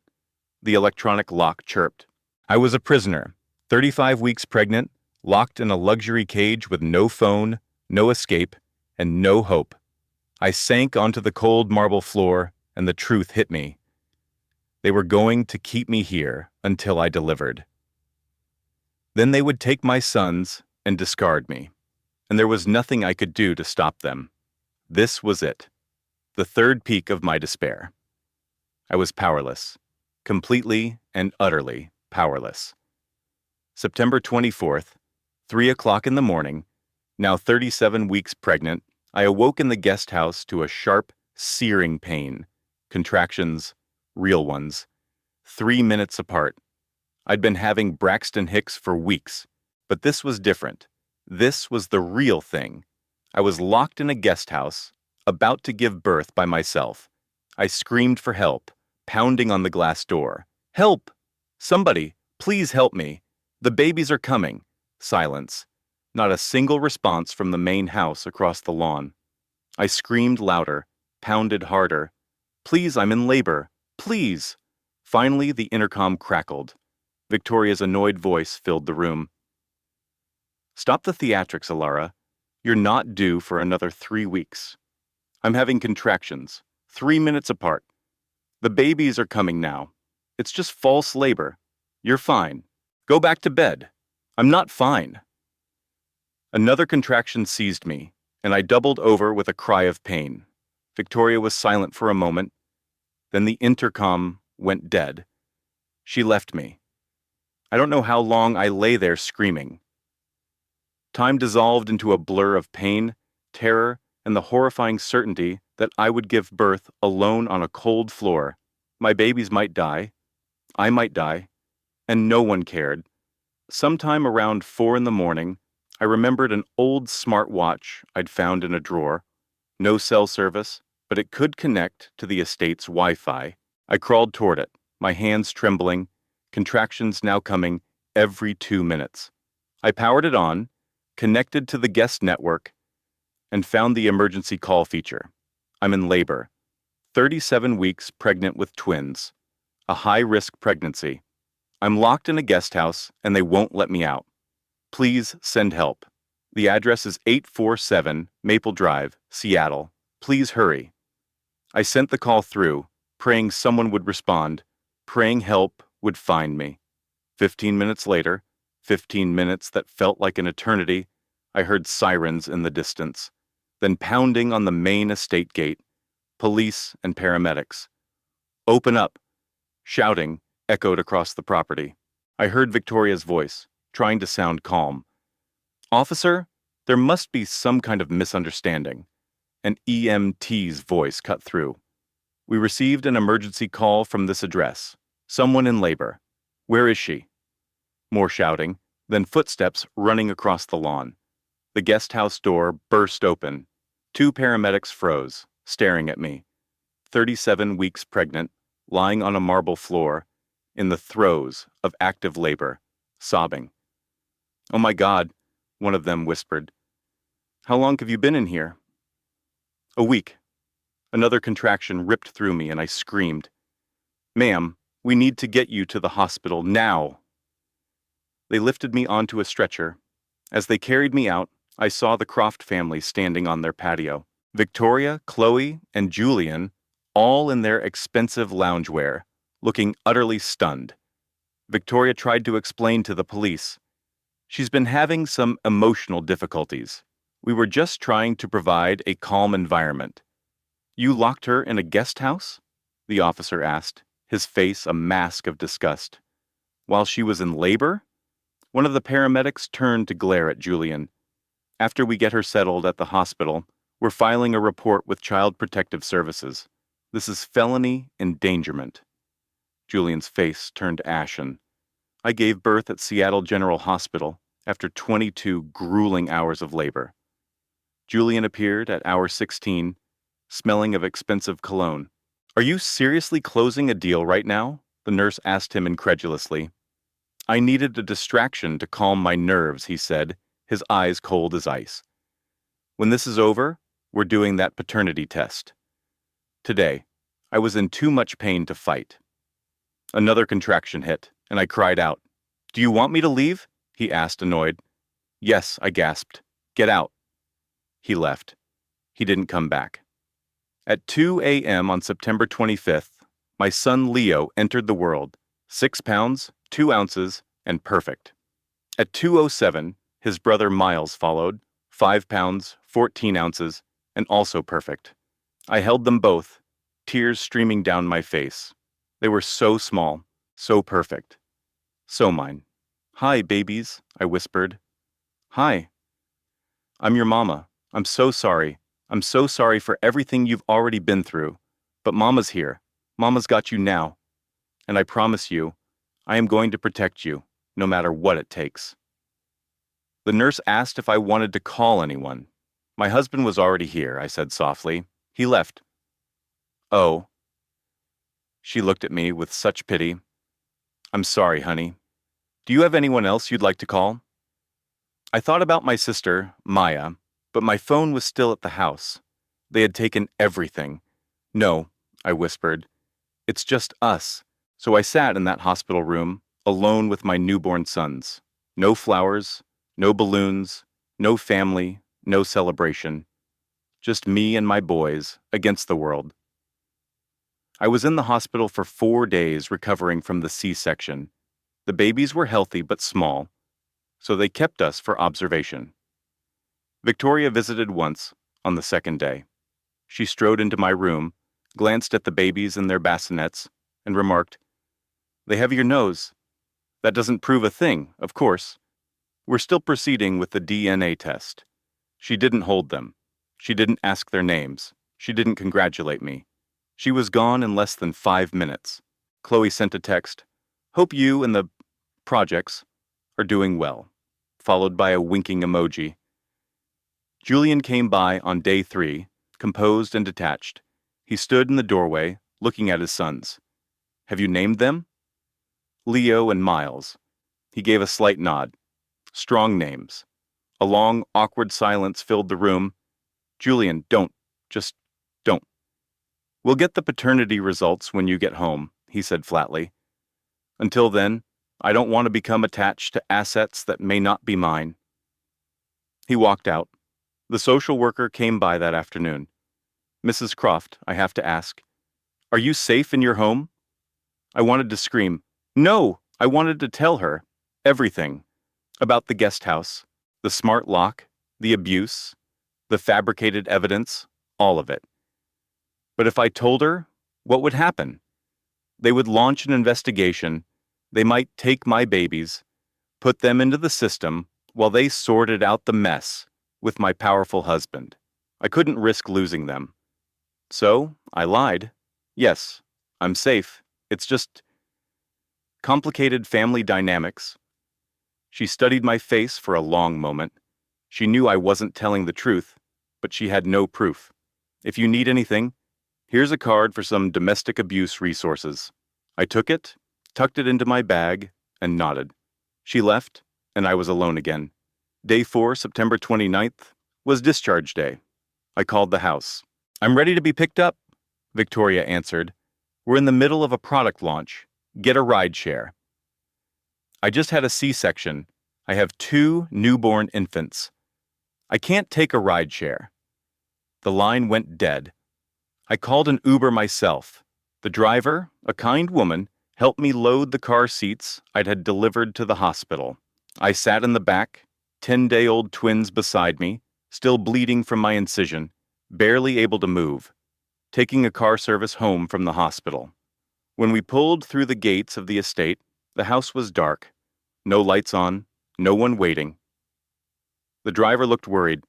The electronic lock chirped. I was a prisoner, 35 weeks pregnant, locked in a luxury cage with no phone, no escape, and no hope. I sank onto the cold marble floor, and the truth hit me. They were going to keep me here until I delivered. Then they would take my sons and discard me, and there was nothing I could do to stop them. This was it, the third peak of my despair. I was powerless, completely and utterly powerless. September 24th, 3 o'clock in the morning, now 37 weeks pregnant, I awoke in the guest house to a sharp, searing pain. Contractions, real ones, 3 minutes apart. I'd been having Braxton Hicks for weeks, but this was different. This was the real thing. I was locked in a guest house, about to give birth by myself. I screamed for help, pounding on the glass door. Help! Somebody, please help me. The babies are coming. Silence. Not a single response from the main house across the lawn. I screamed louder, pounded harder. Please, I'm in labor. Please! Finally, the intercom crackled. Victoria's annoyed voice filled the room. Stop the theatrics, Alara. You're not due for another 3 weeks. I'm having contractions, 3 minutes apart. The babies are coming now. It's just false labor. You're fine. Go back to bed. I'm not fine. Another contraction seized me, and I doubled over with a cry of pain. Victoria was silent for a moment. Then the intercom went dead. She left me. I don't know how long I lay there screaming. Time dissolved into a blur of pain, terror, and the horrifying certainty that I would give birth alone on a cold floor. My babies might die. I might die. And no one cared. Sometime around 4 in the morning, I remembered an old smartwatch I'd found in a drawer. No cell service, but it could connect to the estate's Wi-Fi. I crawled toward it, my hands trembling, contractions now coming every 2 minutes. I powered it on, connected to the guest network, and found the emergency call feature. I'm in labor. 37 weeks pregnant with twins. A high-risk pregnancy. I'm locked in a guest house, and they won't let me out. Please send help. The address is 847 Maple Drive, Seattle. Please hurry. I sent the call through, praying someone would respond, praying help would find me. 15 minutes later, 15 minutes that felt like an eternity, I heard sirens in the distance, then pounding on the main estate gate, police and paramedics. Open up! Shouting echoed across the property. I heard Victoria's voice, trying to sound calm. Officer, there must be some kind of misunderstanding. An EMT's voice cut through. We received an emergency call from this address. Someone in labor. Where is she? More shouting, then footsteps running across the lawn. The guest house door burst open. 2 paramedics froze, staring at me. 37 weeks pregnant, lying on a marble floor, in the throes of active labor, sobbing. Oh my God, one of them whispered. How long have you been in here? A week. Another contraction ripped through me and I screamed. Ma'am, We need to get you to the hospital now. They lifted me onto a stretcher. As they carried me out, I saw the Croft family standing on their patio. Victoria, Chloe, and Julian, all in their expensive loungewear, looking utterly stunned. Victoria tried to explain to the police. She's been having some emotional difficulties. We were just trying to provide a calm environment. You locked her in a guest house? The officer asked, his face a mask of disgust. While she was in labor? One of the paramedics turned to glare at Julian. After we get her settled at the hospital, we're filing a report with Child Protective Services. This is felony endangerment. Julian's face turned ashen. I gave birth at Seattle General Hospital after 22 grueling hours of labor. Julian appeared at hour 16, smelling of expensive cologne. Are you seriously closing a deal right now? The nurse asked him incredulously. I needed a distraction to calm my nerves, he said, his eyes cold as ice. When this is over, we're doing that paternity test. Today, I was in too much pain to fight. Another contraction hit, and I cried out. Do you want me to leave? He asked, annoyed. Yes, I gasped. Get out. He left. He didn't come back. At 2 a.m. on September 25th, my son Leo entered the world, 6 pounds, 2 ounces, and perfect. At 2:07, his brother Miles followed, 5 pounds, 14 ounces, and also perfect. I held them both, tears streaming down my face. They were so small, so perfect. So mine. Hi, babies, I whispered. Hi. I'm your mama. I'm so sorry. I'm so sorry for everything you've already been through. But Mama's here. Mama's got you now. And I promise you, I am going to protect you, no matter what it takes. The nurse asked if I wanted to call anyone. My husband was already here, I said softly. He left. Oh. She looked at me with such pity. I'm sorry, honey. Do you have anyone else you'd like to call? I thought about my sister, Maya, but my phone was still at the house. They had taken everything. No, I whispered. It's just us. So I sat in that hospital room, alone with my newborn sons. No flowers, no balloons, no family, no celebration. Just me and my boys against the world. I was in the hospital for 4 days recovering from the C-section. The babies were healthy but small, so they kept us for observation. Victoria visited once, on the second day. She strode into my room, glanced at the babies in their bassinets, and remarked, They have your nose. That doesn't prove a thing, of course. We're still proceeding with the DNA test. She didn't hold them. She didn't ask their names. She didn't congratulate me. She was gone in less than 5 minutes. Chloe sent a text, Hope you and the projects are doing well, followed by a winking emoji. Julian came by on day 3, composed and detached. He stood in the doorway, looking at his sons. Have you named them? Leo and Miles. He gave a slight nod. Strong names. A long, awkward silence filled the room. Julian, don't. Just don't. We'll get the paternity results when you get home, he said flatly. Until then, I don't want to become attached to assets that may not be mine. He walked out. The social worker came by that afternoon. Mrs. Croft, I have to ask, are you safe in your home? I wanted to scream. No! I wanted to tell her everything about the guest house, the smart lock, the abuse, the fabricated evidence, all of it. But if I told her, what would happen? They would launch an investigation. They might take my babies, put them into the system while they sorted out the mess with my powerful husband. I couldn't risk losing them. So I lied. Yes, I'm safe. It's just complicated family dynamics. She studied my face for a long moment. She knew I wasn't telling the truth, but she had no proof. If you need anything, here's a card for some domestic abuse resources. I took it, tucked it into my bag, and nodded. She left, and I was alone again. Day 4, September 29th, was discharge day. I called the house. I'm ready to be picked up, Victoria answered. We're in the middle of a product launch. Get a ride share. I just had a C-section. I have 2 newborn infants. I can't take a ride share. The line went dead. I called an Uber myself. The driver, a kind woman, helped me load the car seats I'd had delivered to the hospital. I sat in the back, 10-day-old twins beside me, still bleeding from my incision, barely able to move, taking a car service home from the hospital. When we pulled through the gates of the estate, the house was dark. No lights on, no one waiting. The driver looked worried.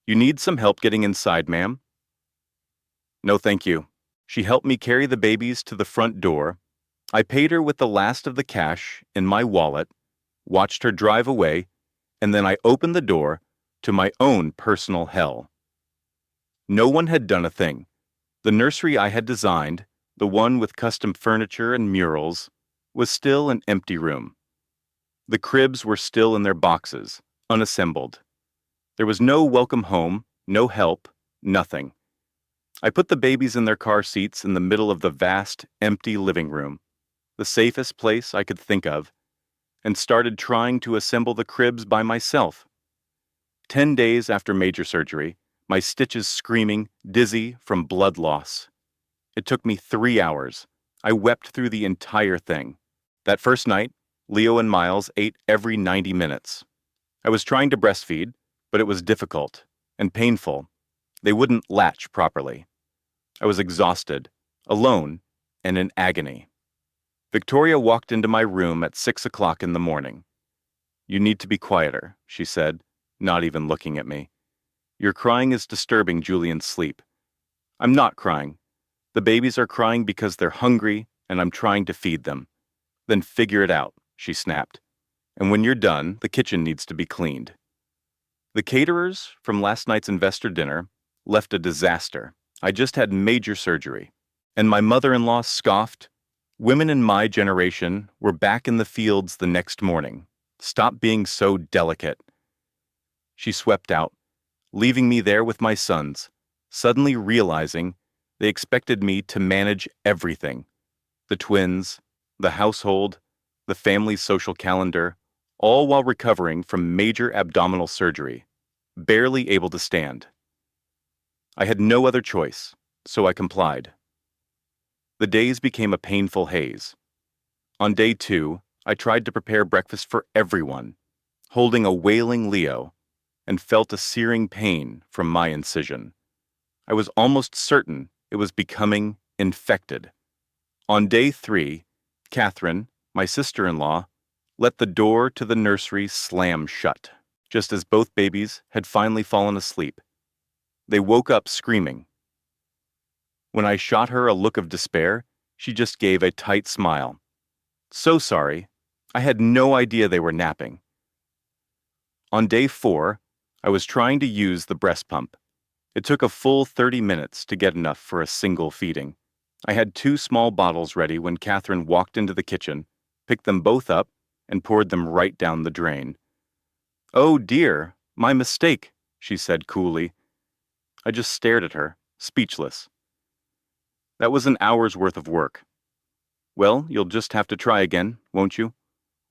"You need some help getting inside, ma'am?" "No, thank you." She helped me carry the babies to the front door. I paid her with the last of the cash in my wallet, watched her drive away, and then I opened the door to my own personal hell. No one had done a thing. The nursery I had designed, the one with custom furniture and murals, was still an empty room. The cribs were still in their boxes, unassembled. There was no welcome home, no help, nothing. I put the babies in their car seats in the middle of the vast, empty living room, the safest place I could think of, and started trying to assemble the cribs by myself. 10 days after major surgery, my stitches screaming, dizzy from blood loss. It took me 3 hours. I wept through the entire thing. That first night, Leo and Miles ate every 90 minutes. I was trying to breastfeed, but it was difficult and painful. They wouldn't latch properly. I was exhausted, alone, and in agony. Victoria walked into my room at 6 o'clock in the morning. "You need to be quieter," she said, not even looking at me. "Your crying is disturbing Julian's sleep." "I'm not crying. The babies are crying because they're hungry, and I'm trying to feed them." "Then figure it out," she snapped. "And when you're done, the kitchen needs to be cleaned." The caterers from last night's investor dinner left a disaster. I just had major surgery. And my mother-in-law scoffed. Women in my generation were back in the fields the next morning. Stop being so delicate. She swept out, leaving me there with my sons, suddenly realizing they expected me to manage everything. The twins, the household, the family's social calendar, all while recovering from major abdominal surgery, barely able to stand. I had no other choice, so I complied. The days became a painful haze. On day 2, I tried to prepare breakfast for everyone, holding a wailing Leo, and felt a searing pain from my incision. I was almost certain it was becoming infected. On day 3, Catherine, my sister-in-law, let the door to the nursery slam shut, just as both babies had finally fallen asleep. They woke up screaming. When I shot her a look of despair, she just gave a tight smile. "So sorry. I had no idea they were napping." On day 4, I was trying to use the breast pump. It took a full 30 minutes to get enough for a single feeding. I had 2 small bottles ready when Catherine walked into the kitchen, picked them both up, and poured them right down the drain. "Oh dear, my mistake," she said coolly. I just stared at her, speechless. That was an hour's worth of work. "Well, you'll just have to try again, won't you?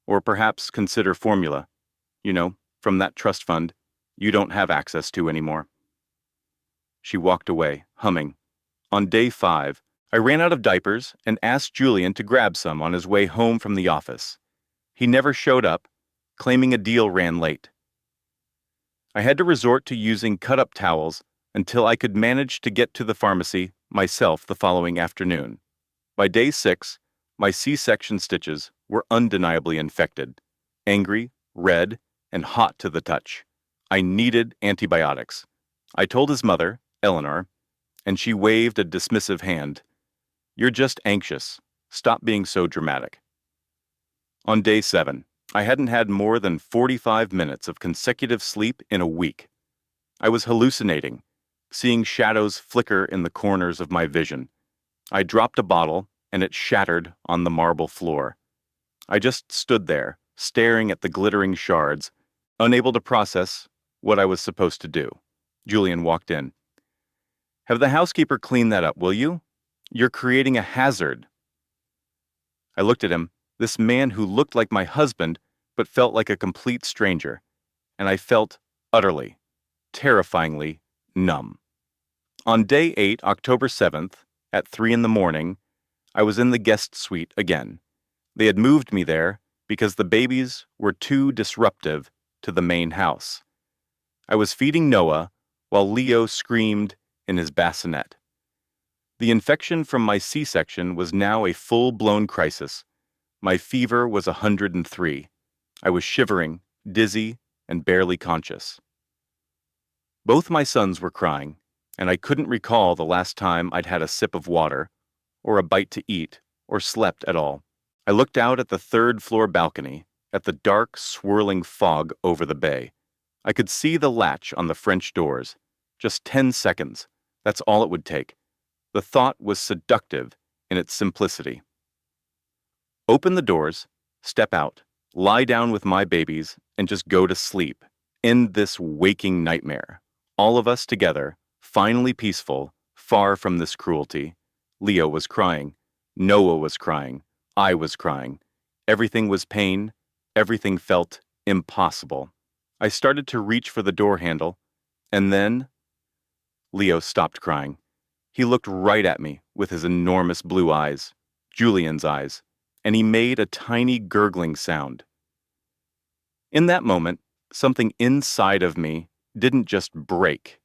Or perhaps consider formula. You know, from that trust fund you don't have access to anymore." She walked away, humming. On day 5, I ran out of diapers and asked Julian to grab some on his way home from the office. He never showed up, claiming a deal ran late. I had to resort to using cut-up towels until I could manage to get to the pharmacy myself the following afternoon. By day 6, my C-section stitches were undeniably infected, angry, red, and hot to the touch. I needed antibiotics. I told his mother, Eleanor, and she waved a dismissive hand. "You're just anxious. Stop being so dramatic." On day 7, I hadn't had more than 45 minutes of consecutive sleep in a week. I was hallucinating, seeing shadows flicker in the corners of my vision. I dropped a bottle, and it shattered on the marble floor. I just stood there, staring at the glittering shards, unable to process what I was supposed to do. Julian walked in. "Have the housekeeper clean that up, will you? You're creating a hazard." I looked at him, this man who looked like my husband but felt like a complete stranger, and I felt utterly, terrifyingly numb. On day 8, October 7th, at 3 in the morning, I was in the guest suite again. They had moved me there because the babies were too disruptive to the main house. I was feeding Noah while Leo screamed in his bassinet. The infection from my C-section was now a full-blown crisis. My fever was 103. I was shivering, dizzy, and barely conscious. Both my sons were crying, and I couldn't recall the last time I'd had a sip of water, or a bite to eat, or slept at all. I looked out at the third-floor balcony, at the dark, swirling fog over the bay. I could see the latch on the French doors. Just 10 seconds. That's all it would take. The thought was seductive in its simplicity. Open the doors, step out, lie down with my babies, and just go to sleep. End this waking nightmare. All of us together, finally peaceful, far from this cruelty. Leo was crying. Noah was crying. I was crying. Everything was pain. Everything felt impossible. I started to reach for the door handle, and then Leo stopped crying. He looked right at me with his enormous blue eyes, Julian's eyes, and he made a tiny gurgling sound. In that moment, something inside of me didn't just break.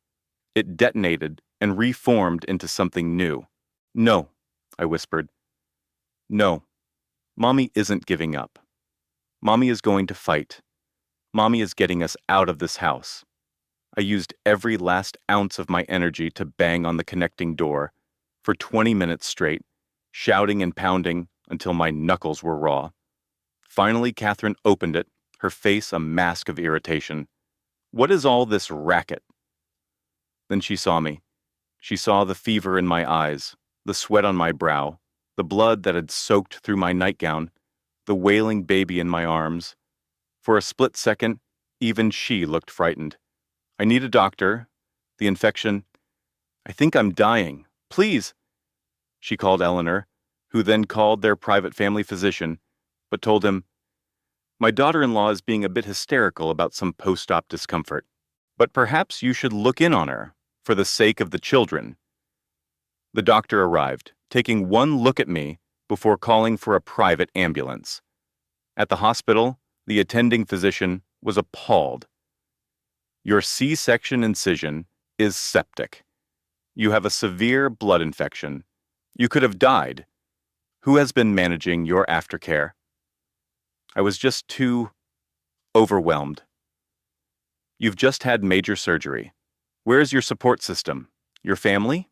It detonated and reformed into something new. No, I whispered. No, Mommy isn't giving up. Mommy is going to fight. Mommy is getting us out of this house. I used every last ounce of my energy to bang on the connecting door for 20 minutes straight, shouting and pounding until my knuckles were raw. Finally, Catherine opened it, her face a mask of irritation. What is all this racket? Then she saw me. She saw the fever in my eyes, the sweat on my brow, the blood that had soaked through my nightgown, the wailing baby in my arms. For a split second, even she looked frightened. I need a doctor. The infection. I think I'm dying. Please. She called Eleanor, who then called their private family physician, but told him, my daughter-in-law is being a bit hysterical about some post-op discomfort, but perhaps you should look in on her, for the sake of the children. The doctor arrived, taking one look at me before calling for a private ambulance. At the hospital, the attending physician was appalled. Your C-section incision is septic. You have a severe blood infection. You could have died. Who has been managing your aftercare? I was just too overwhelmed. You've just had major surgery. Where's your support system? Your family?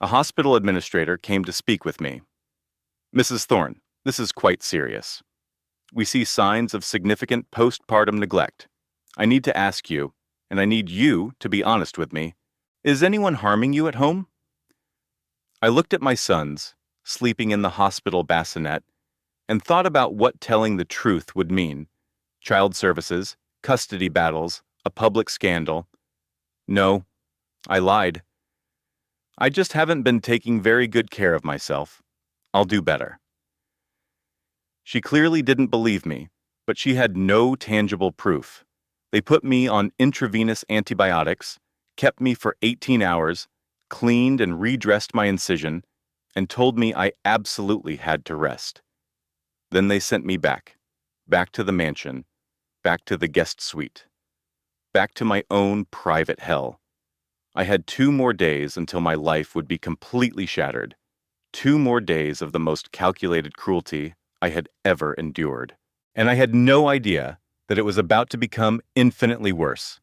A hospital administrator came to speak with me. Mrs. Thorne, this is quite serious. We see signs of significant postpartum neglect. I need to ask you, and I need you to be honest with me, is anyone harming you at home? I looked at my sons, sleeping in the hospital bassinet, and thought about what telling the truth would mean. Child services, custody battles, a public scandal. No, I lied. I just haven't been taking very good care of myself. I'll do better. She clearly didn't believe me, but she had no tangible proof. They put me on intravenous antibiotics, kept me for 18 hours, cleaned and redressed my incision, and told me I absolutely had to rest. Then they sent me back to the mansion, back to the guest suite, back to my own private hell. I had 2 more days until my life would be completely shattered. 2 more days of the most calculated cruelty I had ever endured. And I had no idea that it was about to become infinitely worse.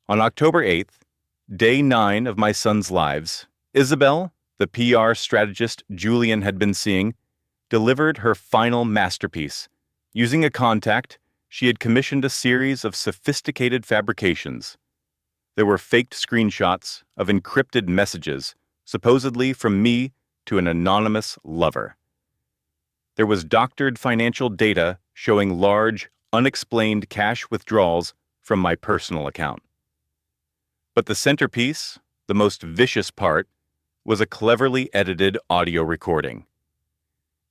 On October 8th, day 9 of my son's lives, Isabel, the PR strategist Julian had been seeing, delivered her final masterpiece. Using a contact, she had commissioned a series of sophisticated fabrications. There were faked screenshots of encrypted messages, supposedly from me to an anonymous lover. There was doctored financial data showing large, unexplained cash withdrawals from my personal account. But the centerpiece, the most vicious part, was a cleverly edited audio recording.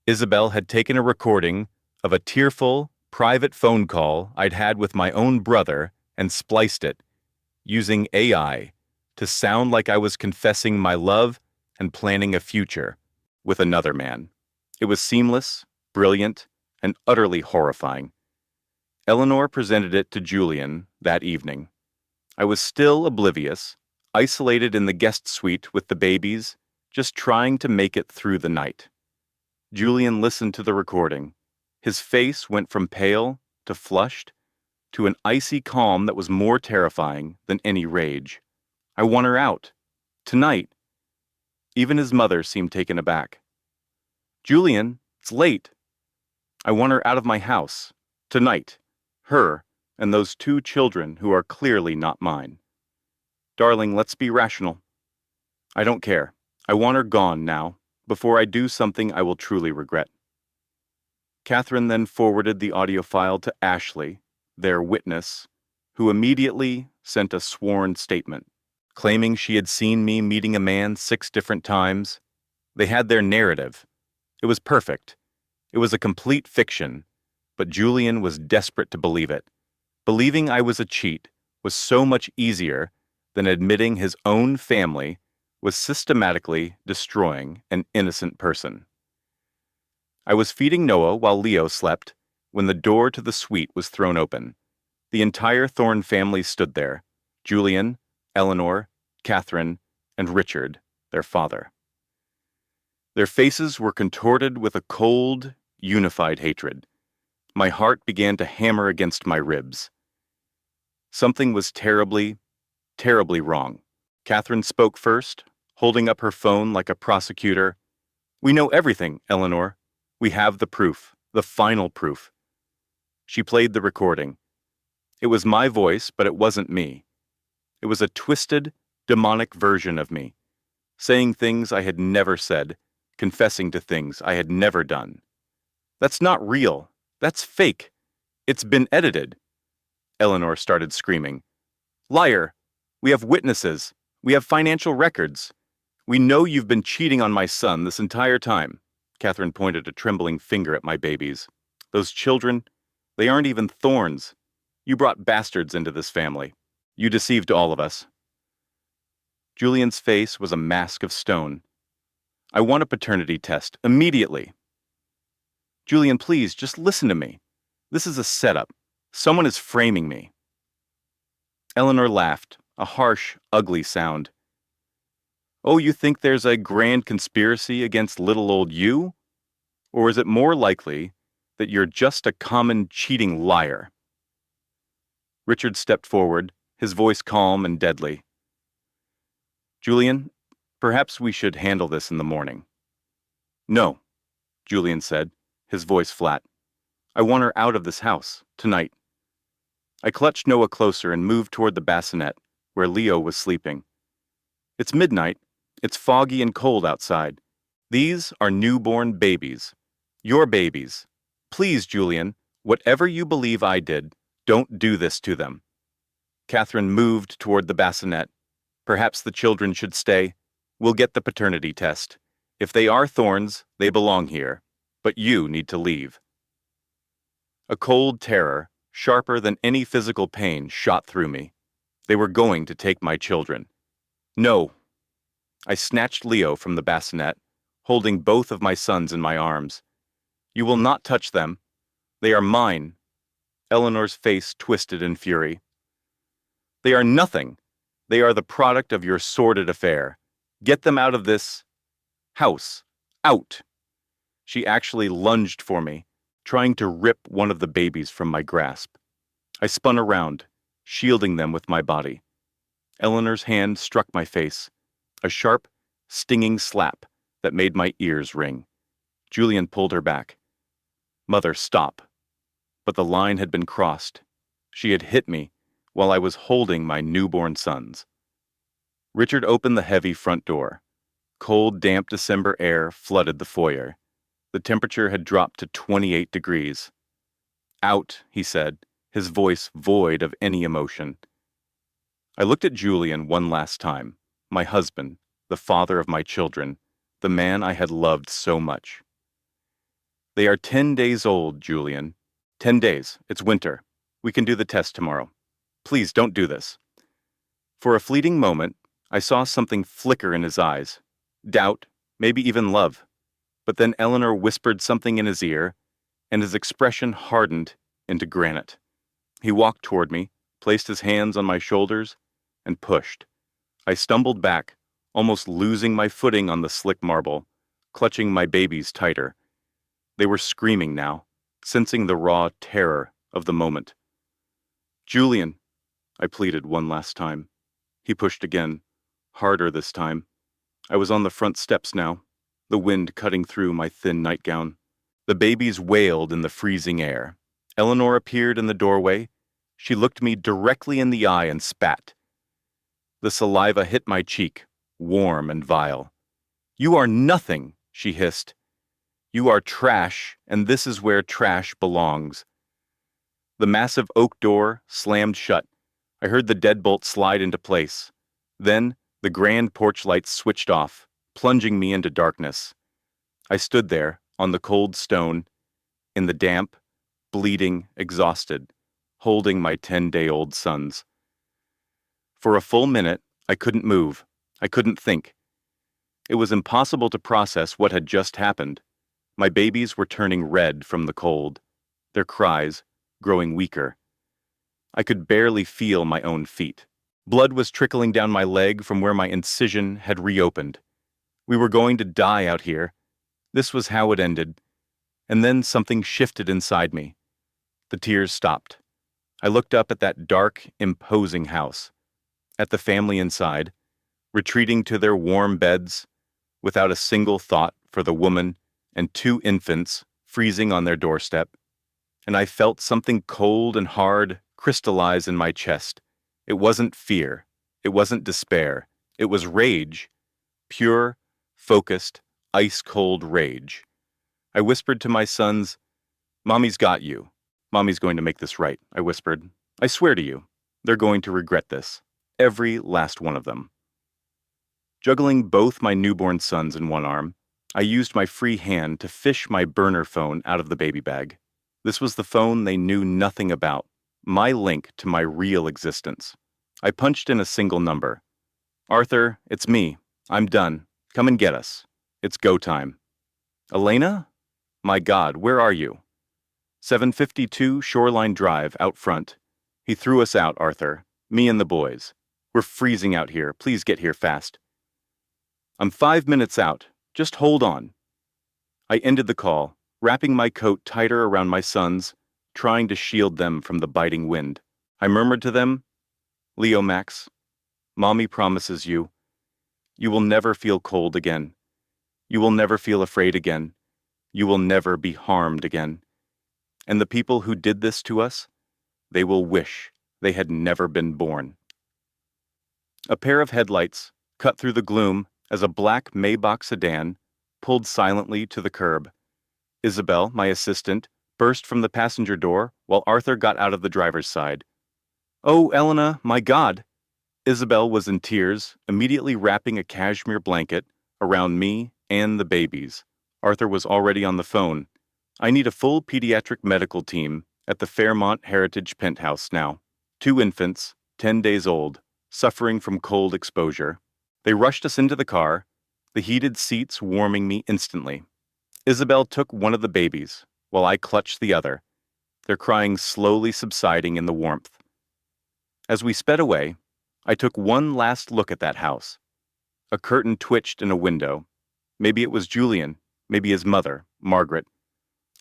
Isabel had taken a recording of a tearful, private phone call I'd had with my own brother and spliced it, using AI, to sound like I was confessing my love and planning a future with another man. It was seamless, brilliant, and utterly horrifying. Eleanor presented it to Julian that evening. I was still oblivious, isolated in the guest suite with the babies, just trying to make it through the night. Julian listened to the recording. His face went from pale to flushed to an icy calm that was more terrifying than any rage. I want her out. Tonight. Even his mother seemed taken aback. Julian, it's late. I want her out of my house. Tonight. Her and those 2 children who are clearly not mine. Darling, let's be rational. I don't care. I want her gone now, before I do something I will truly regret. Catherine then forwarded the audio file to Ashley, their witness, who immediately sent a sworn statement, claiming she had seen me meeting a man 6 different times. They had their narrative. It was perfect. It was a complete fiction, but Julian was desperate to believe it. Believing I was a cheat was so much easier than admitting his own family was systematically destroying an innocent person. I was feeding Noah while Leo slept when the door to the suite was thrown open. The entire Thorne family stood there: Julian, Eleanor, Catherine, and Richard, their father. Their faces were contorted with a cold, unified hatred. My heart began to hammer against my ribs. Something was terribly, terribly wrong. Catherine spoke first, holding up her phone like a prosecutor. "We know everything, Eleanor. We have the proof, the final proof." She played the recording. It was my voice, but it wasn't me. It was a twisted, demonic version of me, saying things I had never said, confessing to things I had never done. "That's not real. That's fake. It's been edited." Eleanor started screaming. "Liar! We have witnesses. We have financial records. We know you've been cheating on my son this entire time." Catherine pointed a trembling finger at my babies. "Those children, they aren't even Thorns. You brought bastards into this family. You deceived all of us." Julian's face was a mask of stone. "I want a paternity test, immediately." "Julian, please, just listen to me. This is a setup. Someone is framing me." Eleanor laughed, a harsh, ugly sound. "Oh, you think there's a grand conspiracy against little old you? Or is it more likely that you're just a common cheating liar?" Richard stepped forward, his voice calm and deadly. "Julian, perhaps we should handle this in the morning." "No," Julian said, his voice flat. "I want her out of this house, tonight." I clutched Noah closer and moved toward the bassinet, where Leo was sleeping. "It's midnight. It's foggy and cold outside. These are newborn babies. Your babies. Please, Julian, whatever you believe I did, don't do this to them." Catherine moved toward the bassinet. "Perhaps the children should stay. We'll get the paternity test. If they are Thorns, they belong here. But you need to leave." A cold terror, sharper than any physical pain, shot through me. They were going to take my children. "No." I snatched Leo from the bassinet, holding both of my sons in my arms. "You will not touch them. They are mine." Eleanor's face twisted in fury. "They are nothing. They are the product of your sordid affair. Get them out of this house. Out." She actually lunged for me, trying to rip one of the babies from my grasp. I spun around, shielding them with my body. Eleanor's hand struck my face, a sharp, stinging slap that made my ears ring. Julian pulled her back. "Mother, stop." But the line had been crossed. She had hit me while I was holding my newborn sons. Richard opened the heavy front door. Cold, damp December air flooded the foyer. The temperature had dropped to 28 degrees. "Out," he said, his voice void of any emotion. I looked at Julian one last time, my husband, the father of my children, the man I had loved so much. They are 10 days old, Julian. 10 days. It's winter. We can do the test tomorrow. Please don't do this. For a fleeting moment, I saw something flicker in his eyes. Doubt, maybe even love. But then Eleanor whispered something in his ear, and his expression hardened into granite. He walked toward me, placed his hands on my shoulders, and pushed. I stumbled back, almost losing my footing on the slick marble, clutching my babies tighter. They were screaming now, sensing the raw terror of the moment. Julian, I pleaded one last time. He pushed again, harder this time. I was on the front steps now, the wind cutting through my thin nightgown. The babies wailed in the freezing air. Eleanor appeared in the doorway. She looked me directly in the eye and spat. The saliva hit my cheek, warm and vile. "You are nothing," she hissed. "You are trash, and this is where trash belongs." The massive oak door slammed shut. I heard the deadbolt slide into place. Then, the grand porch lights switched off, plunging me into darkness. I stood there, on the cold stone, in the damp, bleeding, exhausted, holding my 10-day-old sons. For a full minute, I couldn't move. I couldn't think. It was impossible to process what had just happened. My babies were turning red from the cold, their cries growing weaker. I could barely feel my own feet. Blood was trickling down my leg from where my incision had reopened. We were going to die out here. This was how it ended. And then something shifted inside me. The tears stopped. I looked up at that dark, imposing house, at the family inside, retreating to their warm beds, without a single thought for the woman and 2 infants freezing on their doorstep. And I felt something cold and hard crystallize in my chest. It wasn't fear. It wasn't despair. It was rage. Pure, focused, ice-cold rage. I whispered to my sons, "Mommy's got you. Mommy's going to make this right," I whispered. "I swear to you, they're going to regret this. Every last one of them." Juggling both my newborn sons in one arm, I used my free hand to fish my burner phone out of the baby bag. This was the phone they knew nothing about, my link to my real existence. I punched in a single number. "Arthur, it's me. I'm done. Come and get us. It's go time." "Elena? My God, where are you?" 752 Shoreline Drive, out front. He threw us out, Arthur. Me and the boys. We're freezing out here. Please get here fast. "I'm 5 minutes out. Just hold on." I ended the call, wrapping my coat tighter around my sons, trying to shield them from the biting wind. I murmured to them, "Leo, Max, Mommy promises you, you will never feel cold again. You will never feel afraid again. You will never be harmed again. And the people who did this to us, they will wish they had never been born." A pair of headlights cut through the gloom as a black Maybach sedan pulled silently to the curb. Isabel, my assistant, burst from the passenger door while Arthur got out of the driver's side. "Oh, Elena, my God!" Isabel was in tears, immediately wrapping a cashmere blanket around me and the babies. Arthur was already on the phone. "I need a full pediatric medical team at the Fairmont Heritage Penthouse now. 2 infants, 10 days old, suffering from cold exposure." They rushed us into the car, the heated seats warming me instantly. Isabel took one of the babies, while I clutched the other, their crying slowly subsiding in the warmth. As we sped away, I took one last look at that house. A curtain twitched in a window. Maybe it was Julian, maybe his mother, Margaret.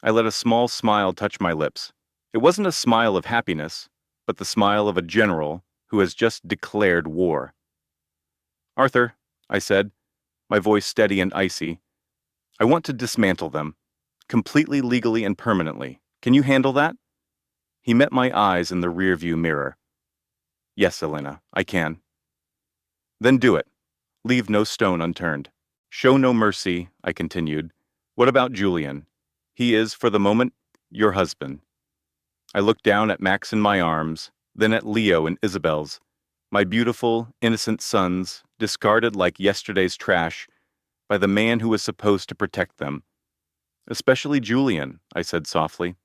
I let a small smile touch my lips. It wasn't a smile of happiness, but the smile of a general who has just declared war. "Arthur," I said, my voice steady and icy, "I want to dismantle them, completely, legally, and permanently. Can you handle that?" He met my eyes in the rearview mirror. "Yes, Elena, I can." "Then do it. Leave no stone unturned. Show no mercy," I continued. "What about Julian? He is, for the moment, your husband." I looked down at Max in my arms, then at Leo and Isabel's, my beautiful, innocent sons, discarded like yesterday's trash by the man who was supposed to protect them. Especially Julian, I said softly.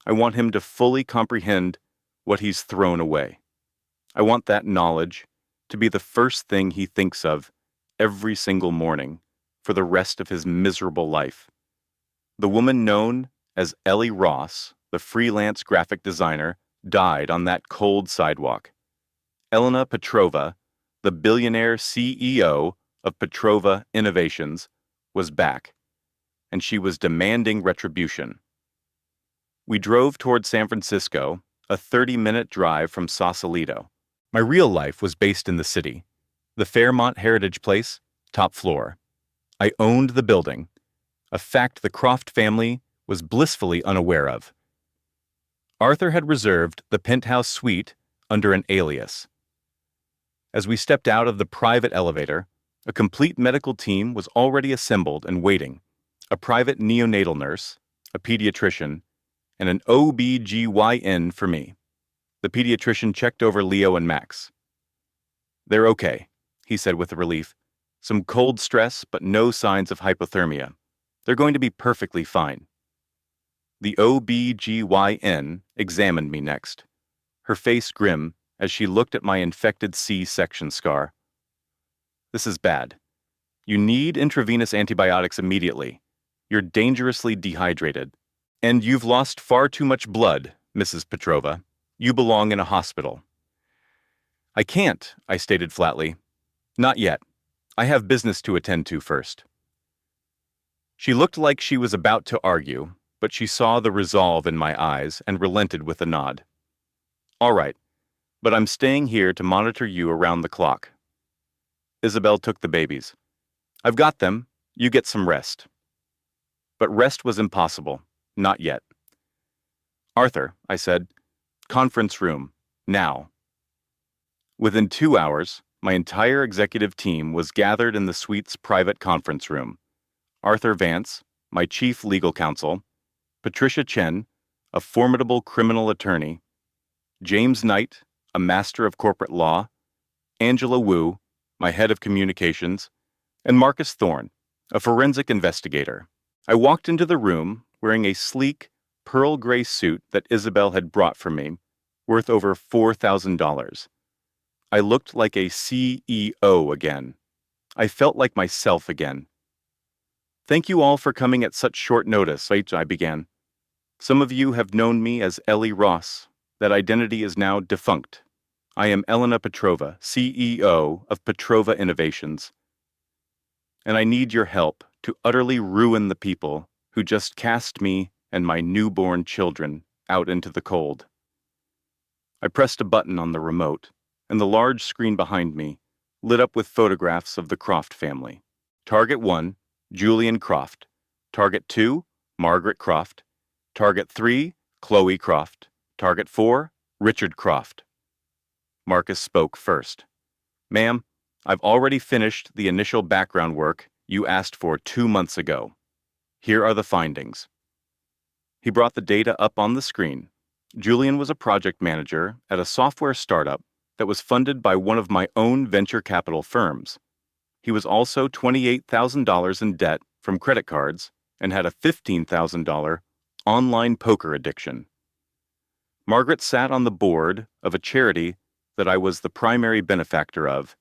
I want him to fully comprehend what he's thrown away. I want that knowledge to be the first thing he thinks of every single morning for the rest of his miserable life. The woman known as Ellie Ross, the freelance graphic designer, died on that cold sidewalk. Elena Petrova, the billionaire CEO of Petrova Innovations, was back, and she was demanding retribution. We drove toward San Francisco, a 30-minute drive from Sausalito. My real life was based in the city. The Fairmont Heritage Place, top floor. I owned the building, a fact the Croft family was blissfully unaware of. Arthur had reserved the penthouse suite under an alias. As we stepped out of the private elevator, a complete medical team was already assembled and waiting. A private neonatal nurse, a pediatrician, and an OB/GYN for me. The pediatrician checked over Leo and Max. "They're okay," he said with relief. "Some cold stress, but no signs of hypothermia. They're going to be perfectly fine." The OB/GYN examined me next, her face grim as she looked at my infected C-section scar. "This is bad. You need intravenous antibiotics immediately. You're dangerously dehydrated. And you've lost far too much blood, Mrs. Petrova. You belong in a hospital." "I can't," I stated flatly. "Not yet. I have business to attend to first." She looked like she was about to argue, but she saw the resolve in my eyes and relented with a nod. "All right, but I'm staying here to monitor you around the clock." Isabel took the babies. "I've got them. You get some rest." But rest was impossible. Not yet. "Arthur," I said, "conference room, now." Within 2 hours, my entire executive team was gathered in the suite's private conference room. Arthur Vance, my chief legal counsel, Patricia Chen, a formidable criminal attorney, James Knight, a master of corporate law, Angela Wu, my head of communications, and Marcus Thorne, a forensic investigator. I walked into the room wearing a sleek, pearl gray suit that Isabel had brought for me, worth over $4,000. I looked like a CEO again. I felt like myself again. "Thank you all for coming at such short notice," I began. "Some of you have known me as Ellie Ross. That identity is now defunct. I am Elena Petrova, CEO of Petrova Innovations. And I need your help to utterly ruin the people who just cast me and my newborn children out into the cold." I pressed a button on the remote, and the large screen behind me lit up with photographs of the Croft family. Target 1, Julian Croft. Target 2, Margaret Croft. Target 3, Chloe Croft. Target 4, Richard Croft. Marcus spoke first. "Ma'am, I've already finished the initial background work you asked for 2 months ago. Here are the findings." He brought the data up on the screen. Julian was a project manager at a software startup that was funded by one of my own venture capital firms. He was also $28,000 in debt from credit cards and had a $15,000 online poker addiction. Margaret sat on the board of a charity that I was the primary benefactor of,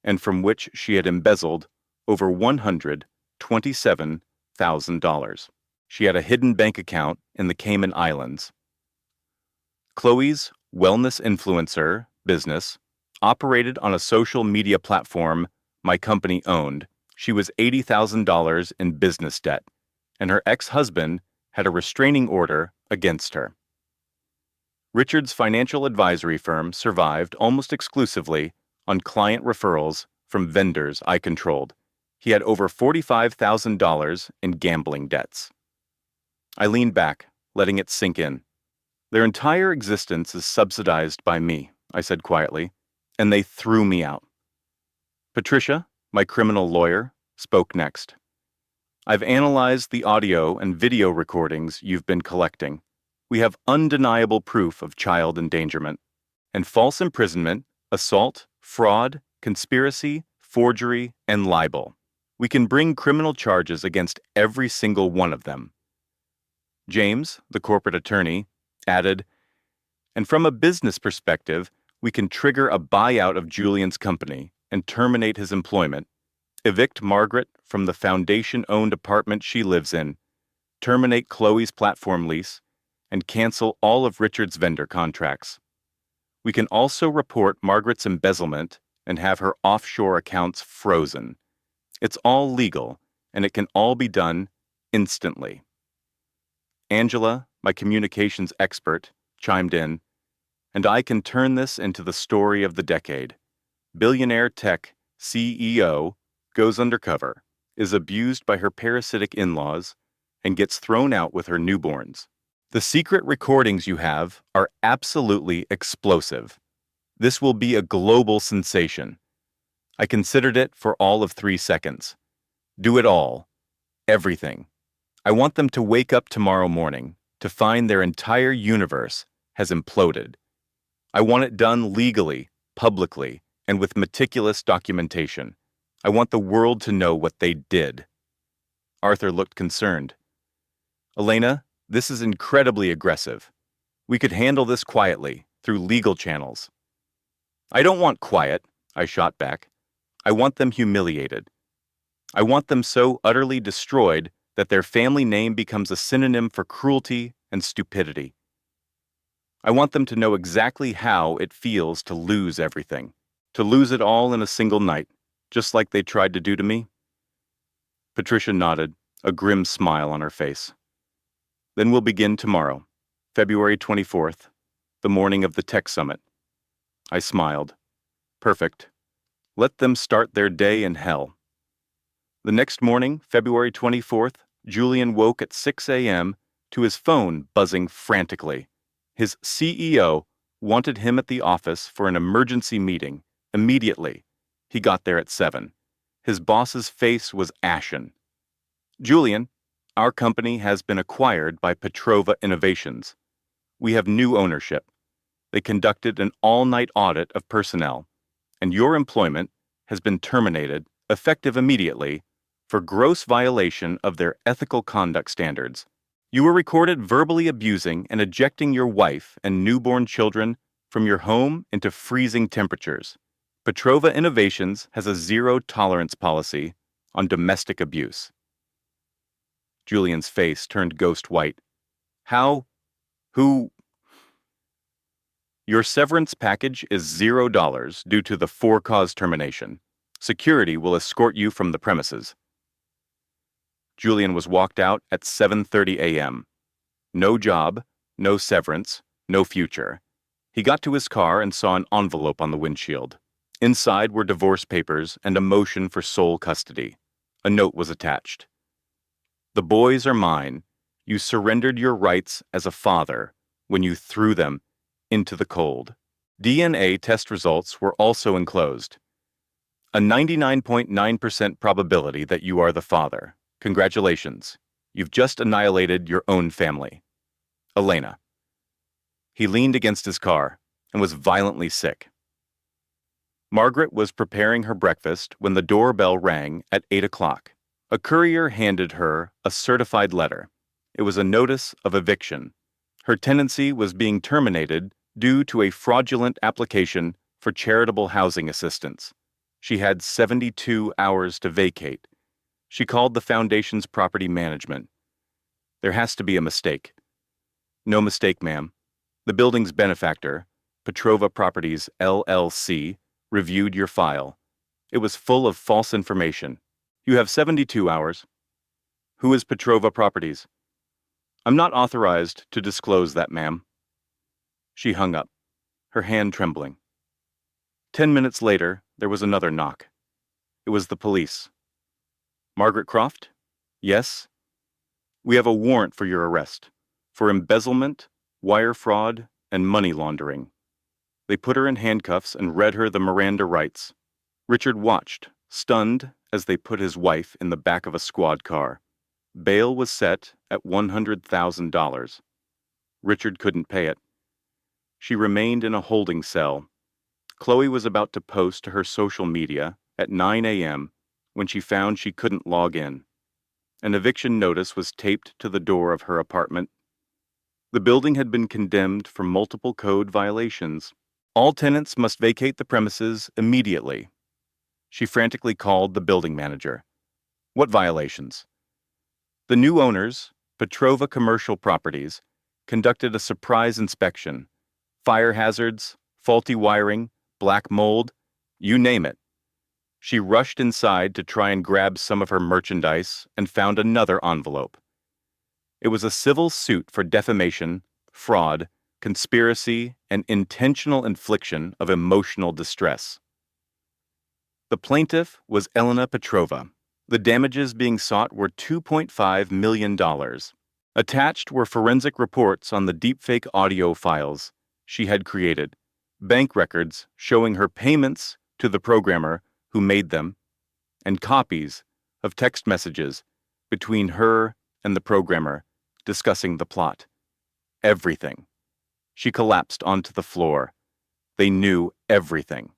and from which she had embezzled over $127,000. She had a hidden bank account in the Cayman Islands. Chloe's wellness influencer business operated on a social media platform my company owned. She was $80,000 in business debt, and her ex-husband had a restraining order against her. Richard's financial advisory firm survived almost exclusively on client referrals from vendors I controlled. He had over $45,000 in gambling debts. I leaned back, letting it sink in. "Their entire existence is subsidized by me," I said quietly, "and they threw me out." Patricia, my criminal lawyer, spoke next. "I've analyzed the audio and video recordings you've been collecting. We have undeniable proof of child endangerment and false imprisonment, assault, fraud, conspiracy, forgery, and libel. We can bring criminal charges against every single one of them. James, the corporate attorney, added, and from a business perspective, we can trigger a buyout of Julian's company and terminate his employment, evict Margaret from the foundation-owned apartment she lives in, terminate Chloe's platform lease, and cancel all of Richard's vendor contracts. We can also report Margaret's embezzlement and have her offshore accounts frozen. It's all legal, and it can all be done instantly. Angela, my communications expert, chimed in, and I can turn this into the story of the decade. Billionaire tech CEO goes undercover, is abused by her parasitic in-laws, and gets thrown out with her newborns. The secret recordings you have are absolutely explosive. This will be a global sensation. I considered it for all of 3 seconds. Do it all. Everything. I want them to wake up tomorrow morning to find their entire universe has imploded. I want it done legally, publicly, and with meticulous documentation. I want the world to know what they did. Arthur looked concerned. Elena, this is incredibly aggressive. We could handle this quietly, through legal channels. I don't want quiet, I shot back. I want them humiliated. I want them so utterly destroyed that their family name becomes a synonym for cruelty and stupidity. I want them to know exactly how it feels to lose everything, to lose it all in a single night, just like they tried to do to me. Patricia nodded, a grim smile on her face. Then we'll begin tomorrow, February 24th, the morning of the Tech Summit. I smiled. Perfect. Let them start their day in hell. The next morning, February 24th, Julian woke at 6 a.m. to his phone buzzing frantically. His CEO wanted him at the office for an emergency meeting immediately. He got there at 7. His boss's face was ashen. Julian, our company has been acquired by Petrova Innovations. We have new ownership. They conducted an all-night audit of personnel, and your employment has been terminated, effective immediately, for gross violation of their ethical conduct standards. You were recorded verbally abusing and ejecting your wife and newborn children from your home into freezing temperatures. Petrova Innovations has a zero-tolerance policy on domestic abuse. Julian's face turned ghost white. How? Who? Your severance package is $0 due to the for-cause termination. Security will escort you from the premises. Julian was walked out at 7:30 a.m. No job, no severance, no future. He got to his car and saw an envelope on the windshield. Inside were divorce papers and a motion for sole custody. A note was attached. The boys are mine. You surrendered your rights as a father when you threw them into the cold. DNA test results were also enclosed. A 99.9% probability that you are the father. Congratulations. You've just annihilated your own family. Elena. He leaned against his car and was violently sick. Margaret was preparing her breakfast when the doorbell rang at 8 o'clock. A courier handed her a certified letter. It was a notice of eviction. Her tenancy was being terminated due to a fraudulent application for charitable housing assistance. She had 72 hours to vacate. She called the foundation's property management. There has to be a mistake. No mistake, ma'am. The building's benefactor, Petrova Properties, LLC, reviewed your file. It was full of false information. You have 72 hours. Who is Petrova Properties? I'm not authorized to disclose that, ma'am. She hung up, her hand trembling. 10 minutes later, there was another knock. It was the police. Margaret Croft? Yes? We have a warrant for your arrest, for embezzlement, wire fraud, and money laundering. They put her in handcuffs and read her the Miranda rights. Richard watched, stunned, as they put his wife in the back of a squad car. Bail was set at $100,000. Richard couldn't pay it. She remained in a holding cell. Chloe was about to post to her social media at 9 a.m. when she found she couldn't log in. An eviction notice was taped to the door of her apartment. The building had been condemned for multiple code violations. All tenants must vacate the premises immediately. She frantically called the building manager. What violations? The new owners, Petrova Commercial Properties, conducted a surprise inspection. Fire hazards, faulty wiring, black mold, you name it. She rushed inside to try and grab some of her merchandise and found another envelope. It was a civil suit for defamation, fraud, conspiracy, and intentional infliction of emotional distress. The plaintiff was Elena Petrova. The damages being sought were $2.5 million. Attached were forensic reports on the deepfake audio files she had created, bank records showing her payments to the programmer who made them, and copies of text messages between her and the programmer discussing the plot. Everything. She collapsed onto the floor. They knew everything.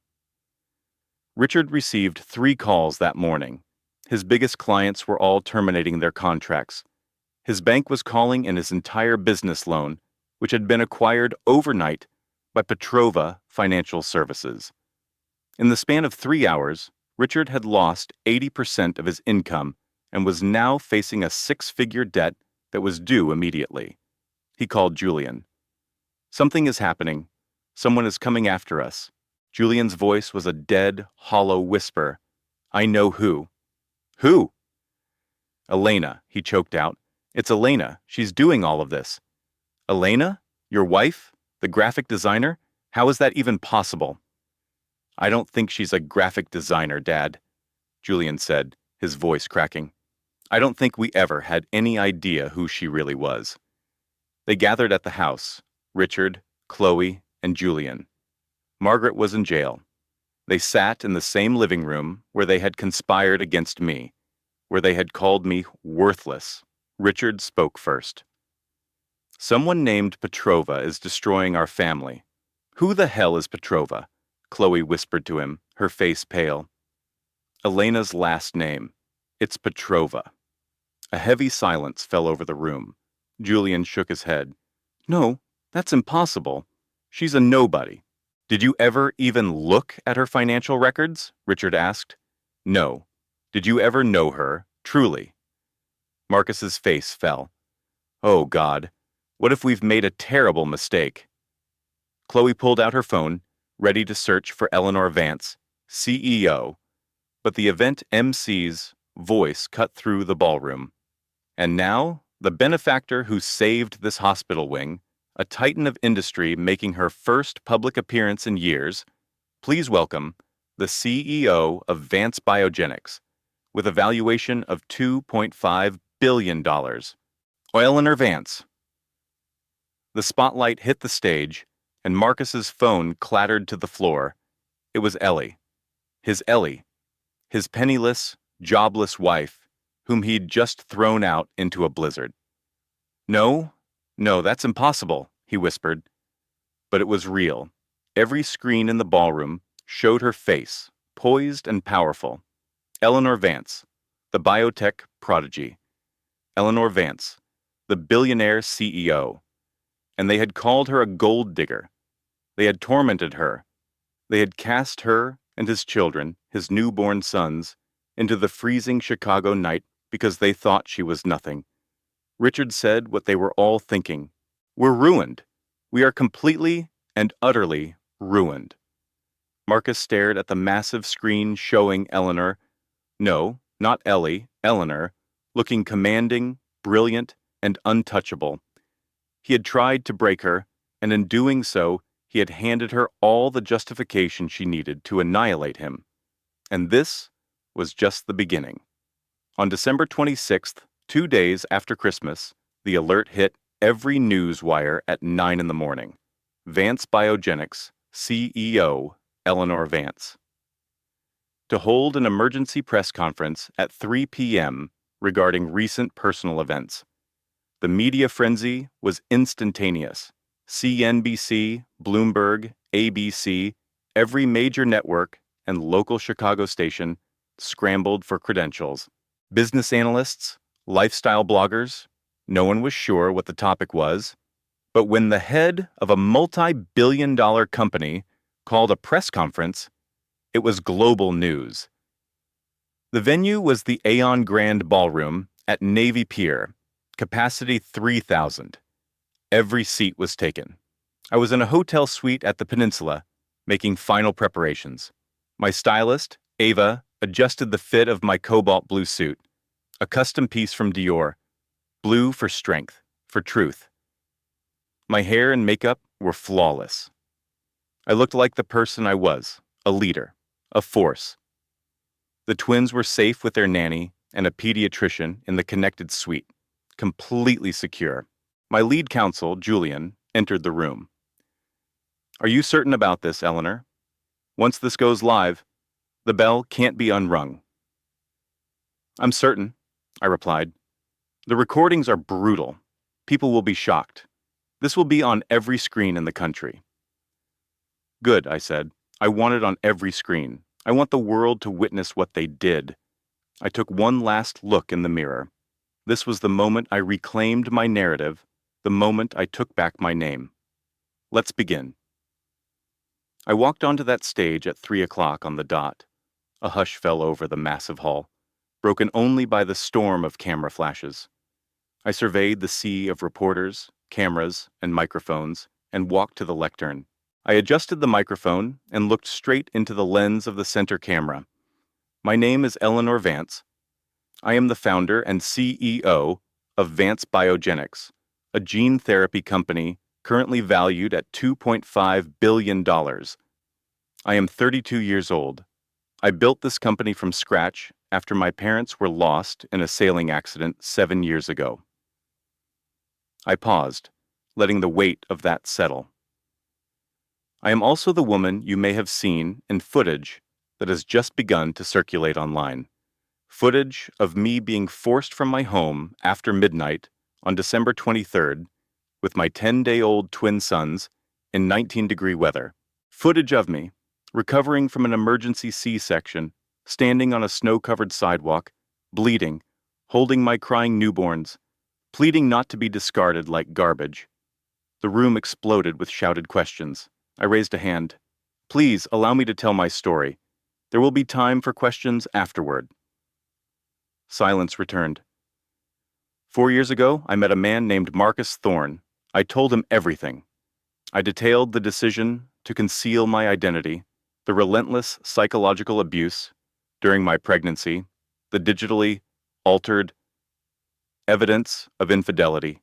Richard received 3 calls that morning. His biggest clients were all terminating their contracts. His bank was calling in his entire business loan, which had been acquired overnight by Petrova Financial Services. In the span of 3 hours, Richard had lost 80% of his income and was now facing a 6-figure debt that was due immediately. He called Julian. Something is happening. Someone is coming after us. Julian's voice was a dead, hollow whisper. I know who. Who? Elena, he choked out. It's Elena. She's doing all of this. Elena? Your wife? The graphic designer? How is that even possible? I don't think she's a graphic designer, Dad, Julian said, his voice cracking. I don't think we ever had any idea who she really was. They gathered at the house, Richard, Chloe, and Julian. Margaret was in jail. They sat in the same living room where they had conspired against me, where they had called me worthless. Richard spoke first. Someone named Petrova is destroying our family. Who the hell is Petrova? Chloe whispered to him, her face pale. Elena's last name. It's Petrova. A heavy silence fell over the room. Julian shook his head. No, that's impossible. She's a nobody. Did you ever even look at her financial records? Richard asked. No. Did you ever know her, truly? Marcus's face fell. Oh, God. What if we've made a terrible mistake? Chloe pulled out her phone, ready to search for Eleanor Vance, CEO, but the event MC's voice cut through the ballroom. And now, the benefactor who saved this hospital wing, a titan of industry making her first public appearance in years, please welcome the CEO of Vance Biogenics, with a valuation of $2.5 billion. Eleanor Vance. The spotlight hit the stage, and Marcus's phone clattered to the floor. It was Ellie. His penniless, jobless wife, whom he'd just thrown out into a blizzard. No, that's impossible, he whispered. But it was real. Every screen in the ballroom showed her face, poised and powerful. Eleanor Vance, the biotech prodigy. Eleanor Vance, the billionaire CEO. And they had called her a gold digger. They had tormented her. They had cast her and his children, his newborn sons, into the freezing Chicago night because they thought she was nothing. Richard said what they were all thinking. We're ruined. We are completely and utterly ruined. Marcus stared at the massive screen showing Eleanor, no, not Ellie, Eleanor, looking commanding, brilliant, and untouchable. He had tried to break her, and in doing so, he had handed her all the justification she needed to annihilate him. And this was just the beginning. On December 26th, 2 days after Christmas, the alert hit every news wire at 9 in the morning. Vance Biogenics, CEO, Eleanor Vance. To hold an emergency press conference at 3 p.m. regarding recent personal events. The media frenzy was instantaneous. CNBC, Bloomberg, ABC, every major network and local Chicago station scrambled for credentials. Business analysts, lifestyle bloggers, no one was sure what the topic was. But when the head of a multi-billion-dollar company called a press conference, it was global news. The venue was the Aeon Grand Ballroom at Navy Pier, capacity 3,000. Every seat was taken. I was in a hotel suite at the Peninsula, making final preparations. My stylist, Ava, adjusted the fit of my cobalt blue suit, a custom piece from Dior, blue for strength, for truth. My hair and makeup were flawless. I looked like the person I was, a leader, a force. The twins were safe with their nanny and a pediatrician in the connected suite, completely secure. My lead counsel, Julian, entered the room. "Are you certain about this, Eleanor? Once this goes live, the bell can't be unrung." "I'm certain," I replied. "The recordings are brutal. People will be shocked. This will be on every screen in the country." "Good," I said. "I want it on every screen. I want the world to witness what they did." I took one last look in the mirror. This was the moment I reclaimed my narrative, the moment I took back my name. Let's begin. I walked onto that stage at 3 o'clock on the dot. A hush fell over the massive hall, broken only by the storm of camera flashes. I surveyed the sea of reporters, cameras, and microphones, and walked to the lectern. I adjusted the microphone and looked straight into the lens of the center camera. My name is Eleanor Vance. I am the founder and CEO of Vance Biogenics, a gene therapy company currently valued at $2.5 billion. I am 32 years old. I built this company from scratch after my parents were lost in a sailing accident 7 years ago. I paused, letting the weight of that settle. I am also the woman you may have seen in footage that has just begun to circulate online. Footage of me being forced from my home after midnight on December 23rd with my 10-day-old twin sons in 19-degree weather. Footage of me recovering from an emergency C-section, standing on a snow-covered sidewalk, bleeding, holding my crying newborns, pleading not to be discarded like garbage. The room exploded with shouted questions. I raised a hand. "Please allow me to tell my story. There will be time for questions afterward." Silence returned. 4 years ago, I met a man named Marcus Thorne. I told him everything. I detailed the decision to conceal my identity, the relentless psychological abuse during my pregnancy, the digitally altered evidence of infidelity,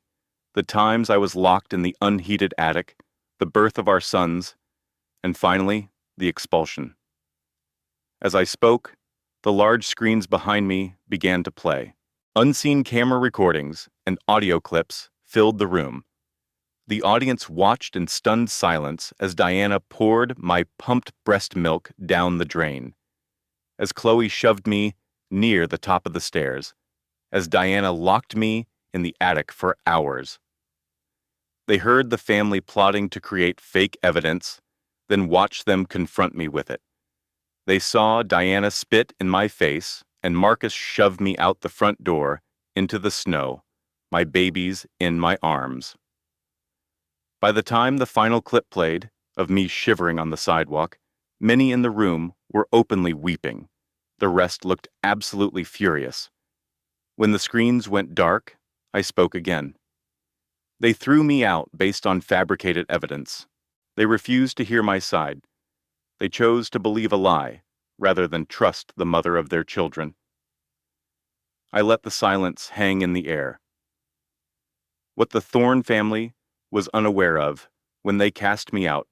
the times I was locked in the unheated attic, the birth of our sons, and finally, the expulsion. As I spoke, the large screens behind me began to play. Unseen camera recordings and audio clips filled the room. The audience watched in stunned silence as Diana poured my pumped breast milk down the drain, as Chloe shoved me near the top of the stairs, as Diana locked me in the attic for hours. They heard the family plotting to create fake evidence, then watched them confront me with it. They saw Diana spit in my face and Marcus shove me out the front door into the snow, my babies in my arms. By the time the final clip played, of me shivering on the sidewalk, many in the room were openly weeping. The rest looked absolutely furious. When the screens went dark, I spoke again. They threw me out based on fabricated evidence. They refused to hear my side. They chose to believe a lie, rather than trust the mother of their children. I let the silence hang in the air. What the Thorne family was unaware of when they cast me out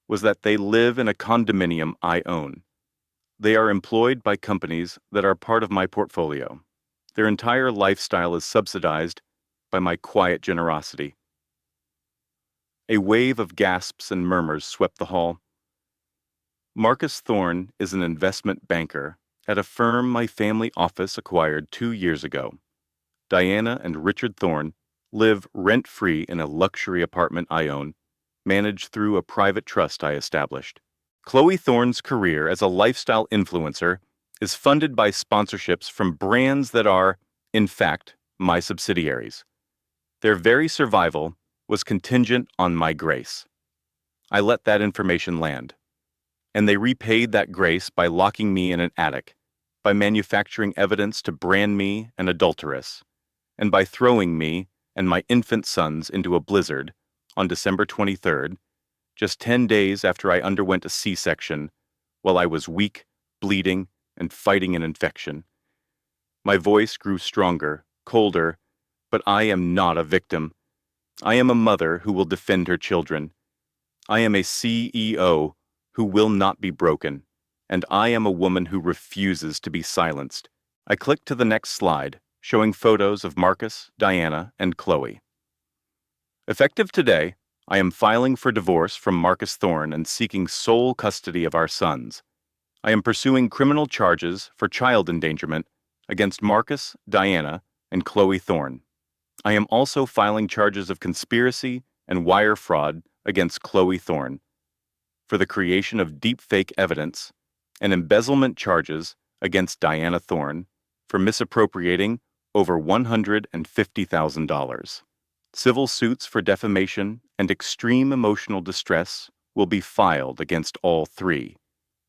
was that they live in a condominium I own. They are employed by companies that are part of my portfolio. Their entire lifestyle is subsidized by my quiet generosity. A wave of gasps and murmurs swept the hall. Marcus Thorne is an investment banker at a firm my family office acquired 2 years ago. Diana and Richard Thorne live rent-free in a luxury apartment I own, managed through a private trust I established. Chloe Thorne's career as a lifestyle influencer is funded by sponsorships from brands that are, in fact, my subsidiaries. Their very survival was contingent on my grace. I let that information land, and they repaid that grace by locking me in an attic, by manufacturing evidence to brand me an adulteress, and by throwing me and my infant sons into a blizzard on December 23rd, just 10 days after I underwent a C-section, while I was weak, bleeding, and fighting an infection. My voice grew stronger, colder, but I am not a victim. I am a mother who will defend her children. I am a CEO who will not be broken, and I am a woman who refuses to be silenced. I clicked to the next slide, showing photos of Marcus, Diana, and Chloe. Effective today, I am filing for divorce from Marcus Thorne and seeking sole custody of our sons. I am pursuing criminal charges for child endangerment against Marcus, Diana, and Chloe Thorne. I am also filing charges of conspiracy and wire fraud against Chloe Thorne for the creation of deepfake evidence and embezzlement charges against Diana Thorne for misappropriating over $150,000. Civil suits for defamation and extreme emotional distress will be filed against all three.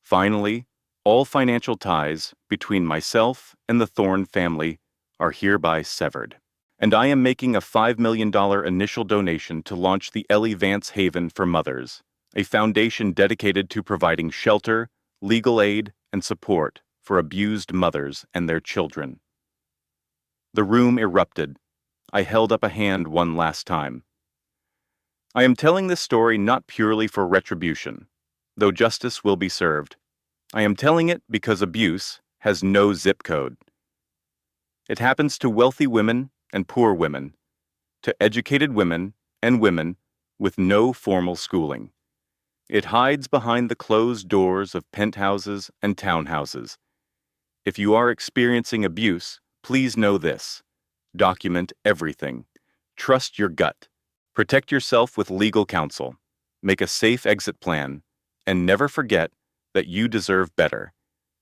Finally, all financial ties between myself and the Thorne family are hereby severed. And I am making a $5 million initial donation to launch the Ellie Vance Haven for Mothers, a foundation dedicated to providing shelter, legal aid, and support for abused mothers and their children. The room erupted. I held up a hand one last time. I am telling this story not purely for retribution, though justice will be served. I am telling it because abuse has no zip code. It happens to wealthy women and poor women, to educated women and women with no formal schooling. It hides behind the closed doors of penthouses and townhouses. If you are experiencing abuse, please know this. Document everything. Trust your gut. Protect yourself with legal counsel. Make a safe exit plan. And never forget that you deserve better.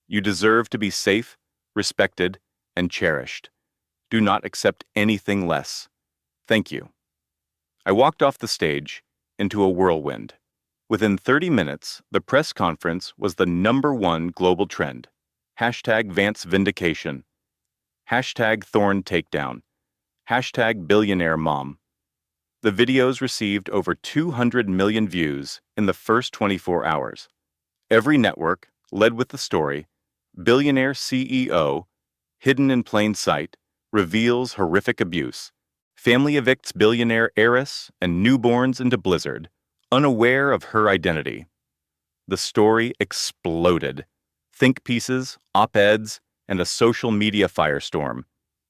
You deserve to be safe, respected, and cherished. Do not accept anything less. Thank you. I walked off the stage into a whirlwind. Within 30 minutes, the press conference was the #1 global trend. Hashtag Vance Vindication. Hashtag Thorne Takedown. Hashtag Billionaire Mom. The videos received over 200 million views in the first 24 hours. Every network led with the story, Billionaire CEO, hidden in plain sight, reveals horrific abuse. Family evicts billionaire heiress and newborns into blizzard, unaware of her identity. The story exploded. Think pieces, op-eds, and a social media firestorm.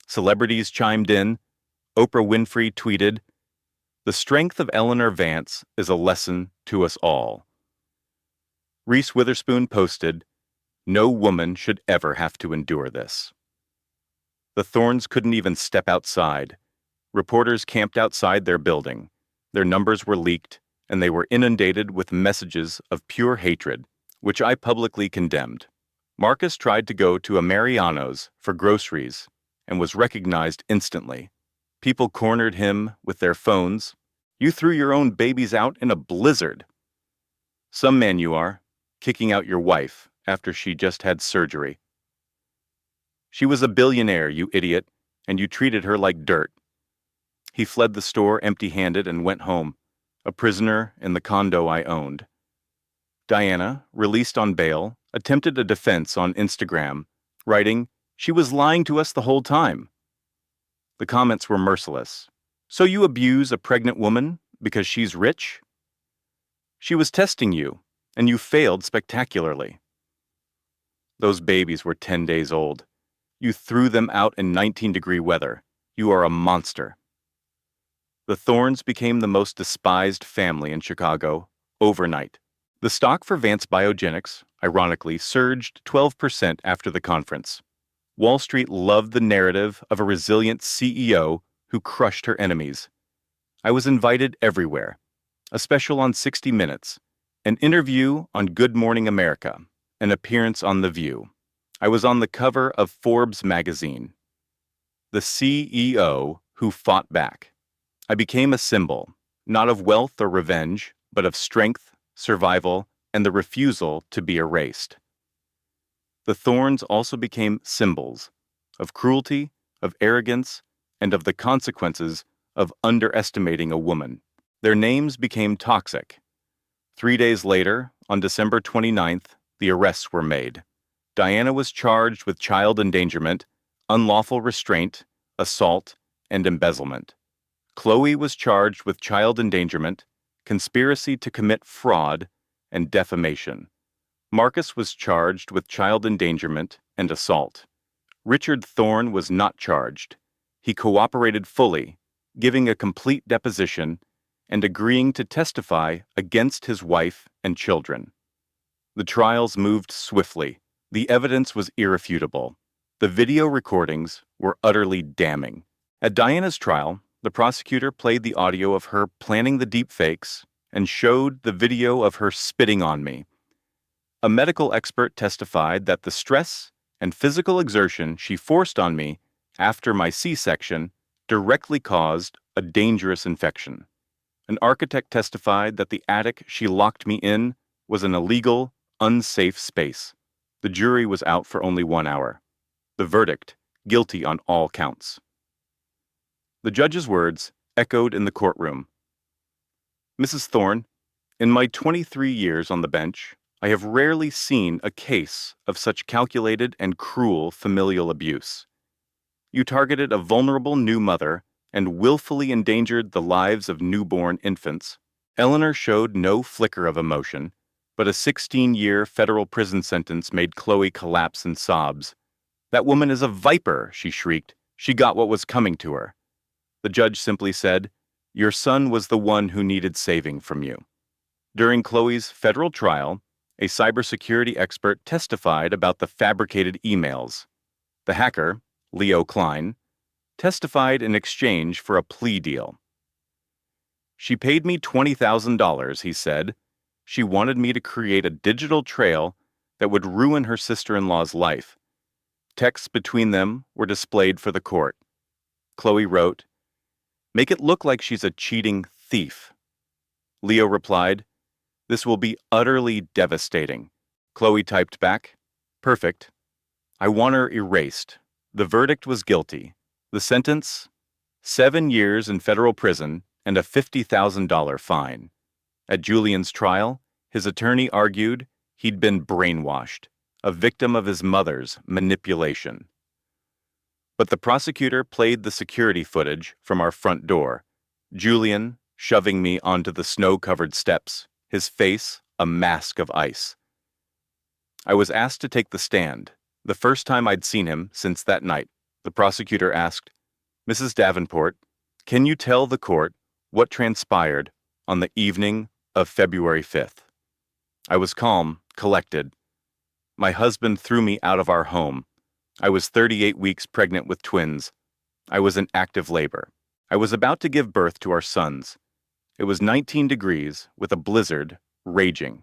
Celebrities chimed in. Oprah Winfrey tweeted, "The strength of Eleanor Vance is a lesson to us all." Reese Witherspoon posted, "No woman should ever have to endure this." The Thornes couldn't even step outside. Reporters camped outside their building. Their numbers were leaked, and they were inundated with messages of pure hatred, which I publicly condemned. Marcus tried to go to a Mariano's for groceries and was recognized instantly. People cornered him with their phones. "You threw your own babies out in a blizzard." "Some man you are, kicking out your wife after she just had surgery." "She was a billionaire, you idiot, and you treated her like dirt." He fled the store empty-handed and went home, a prisoner in the condo I owned. Diana, released on bail, attempted a defense on Instagram, writing, "She was lying to us the whole time." The comments were merciless. "So you abuse a pregnant woman because she's rich?" "She was testing you, and you failed spectacularly." "Those babies were 10 days old. You threw them out in 19-degree weather. You are a monster." The Thornes became the most despised family in Chicago overnight. The stock for Vance Biogenics, ironically, surged 12% after the conference. Wall Street loved the narrative of a resilient CEO who crushed her enemies. I was invited everywhere. A special on 60 Minutes, an interview on Good Morning America, an appearance on The View. I was on the cover of Forbes magazine, the CEO who fought back. I became a symbol, not of wealth or revenge, but of strength, survival, and the refusal to be erased. The thorns also became symbols of cruelty, of arrogance, and of the consequences of underestimating a woman. Their names became toxic. 3 days later, on December 29th, the arrests were made. Diana was charged with child endangerment, unlawful restraint, assault, and embezzlement. Chloe was charged with child endangerment, conspiracy to commit fraud, and defamation. Marcus was charged with child endangerment and assault. Richard Thorne was not charged. He cooperated fully, giving a complete deposition and agreeing to testify against his wife and children. The trials moved swiftly. The evidence was irrefutable. The video recordings were utterly damning. At Diana's trial, the prosecutor played the audio of her planning the deepfakes and showed the video of her spitting on me. A medical expert testified that the stress and physical exertion she forced on me after my C-section directly caused a dangerous infection. An architect testified that the attic she locked me in was an illegal, unsafe space. The jury was out for only 1 hour. The verdict, guilty on all counts. The judge's words echoed in the courtroom. Mrs. Thorne, in my 23 years on the bench, I have rarely seen a case of such calculated and cruel familial abuse. You targeted a vulnerable new mother and willfully endangered the lives of newborn infants. Eleanor showed no flicker of emotion, but a 16-year federal prison sentence made Chloe collapse in sobs. That woman is a viper, she shrieked. She got what was coming to her. The judge simply said, your son was the one who needed saving from you. During Chloe's federal trial, a cybersecurity expert testified about the fabricated emails. The hacker, Leo Klein, testified in exchange for a plea deal. She paid me $20,000, he said. She wanted me to create a digital trail that would ruin her sister-in-law's life. Texts between them were displayed for the court. Chloe wrote, "Make it look like she's a cheating thief." Leo replied, "This will be utterly devastating." Chloe typed back, "Perfect. I want her erased." The verdict was guilty. The sentence? 7 years in federal prison and a $50,000 fine. At Julian's trial, his attorney argued he'd been brainwashed, a victim of his mother's manipulation. But the prosecutor played the security footage from our front door. Julian shoving me onto the snow-covered steps, his face a mask of ice. I was asked to take the stand, the first time I'd seen him since that night. The prosecutor asked, "Mrs. Davenport, can you tell the court what transpired on the evening of February 5th? I was calm, collected. My husband threw me out of our home. I was 38 weeks pregnant with twins. I was in active labor. I was about to give birth to our sons. It was 19 degrees with a blizzard raging.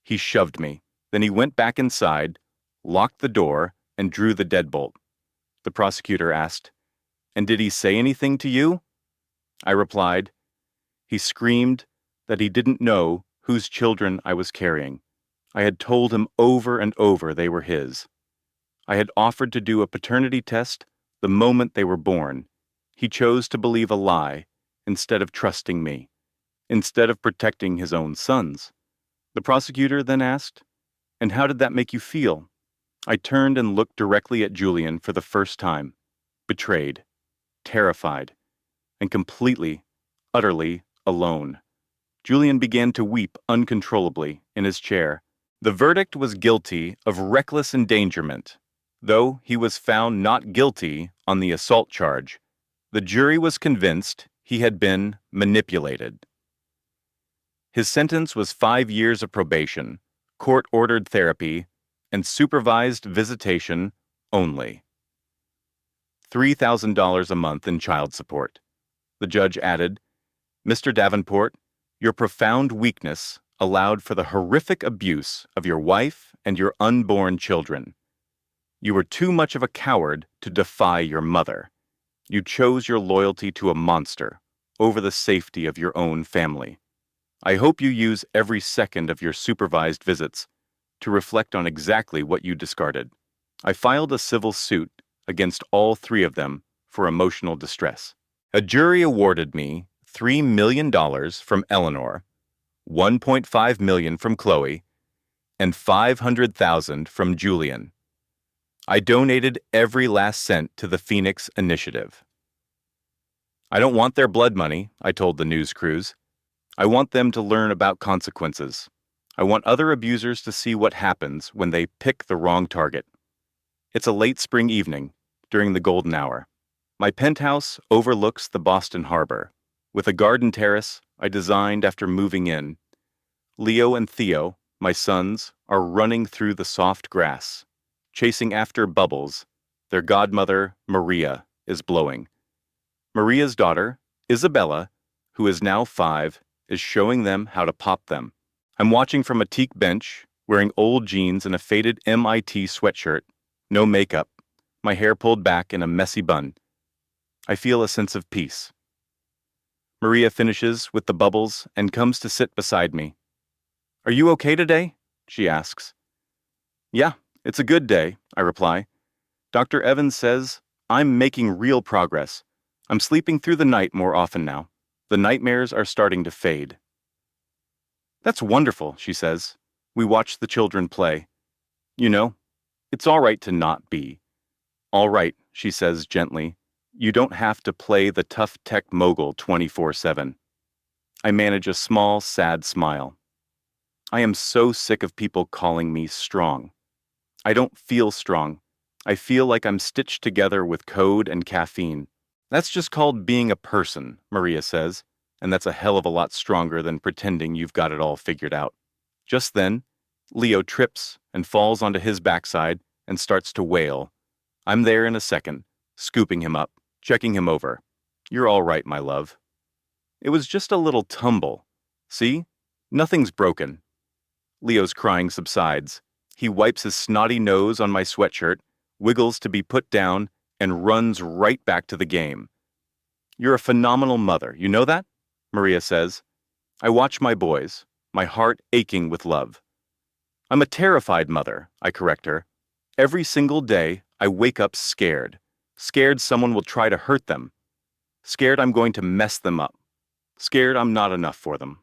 He shoved me. Then he went back inside, locked the door, and drew the deadbolt." The prosecutor asked, "And did he say anything to you?" I replied, "He screamed that he didn't know whose children I was carrying. I had told him over and over they were his. I had offered to do a paternity test the moment they were born. He chose to believe a lie instead of trusting me, instead of protecting his own sons." The prosecutor then asked, "And how did that make you feel?" I turned and looked directly at Julian for the first time, betrayed, terrified, and completely, utterly alone. Julian began to weep uncontrollably in his chair. The verdict was guilty of reckless endangerment, though he was found not guilty on the assault charge. The jury was convinced he had been manipulated. His sentence was 5 years of probation, court-ordered therapy, and supervised visitation only. $3,000 a month in child support. The judge added, "Mr. Davenport, your profound weakness allowed for the horrific abuse of your wife and your unborn children. You were too much of a coward to defy your mother. You chose your loyalty to a monster over the safety of your own family. I hope you use every second of your supervised visits to reflect on exactly what you discarded. I filed a civil suit against all three of them for emotional distress. A jury awarded me $3 million from Eleanor, $1.5 million from Chloe, and $500,000 from Julian. I donated every last cent to the Phoenix Initiative. I don't want their blood money, I told the news crews. I want them to learn about consequences. I want other abusers to see what happens when they pick the wrong target. It's a late spring evening, during the golden hour. My penthouse overlooks the Boston Harbor, with a garden terrace I designed after moving in. Leo and Theo, my sons, are running through the soft grass, chasing after bubbles. Their godmother, Maria, is blowing. Maria's daughter, Isabella, who is now 5, is showing them how to pop them. I'm watching from a teak bench, wearing old jeans and a faded MIT sweatshirt, no makeup, my hair pulled back in a messy bun. I feel a sense of peace. Maria finishes with the bubbles and comes to sit beside me. "Are you okay today?" she asks. "Yeah, it's a good day," I reply. "Dr. Evans says I'm making real progress. I'm sleeping through the night more often now. The nightmares are starting to fade." "That's wonderful," she says. We watch the children play. "You know, it's all right to not be." "All right," she says gently. "You don't have to play the tough tech mogul 24/7. I manage a small, sad smile. I am so sick of people calling me strong. I don't feel strong. I feel like I'm stitched together with code and caffeine. "That's just called being a person," Maria says, "and that's a hell of a lot stronger than pretending you've got it all figured out." Just then, Leo trips and falls onto his backside and starts to wail. I'm there in a second, scooping him up, checking him over. "You're all right, my love." "It was just a little tumble. See? Nothing's broken." Leo's crying subsides. He wipes his snotty nose on my sweatshirt, wiggles to be put down, and runs right back to the game. "You're a phenomenal mother, you know that?" Maria says. I watch my boys, my heart aching with love. "I'm a terrified mother," I correct her. "Every single day, I wake up scared. Scared someone will try to hurt them. Scared I'm going to mess them up. Scared I'm not enough for them."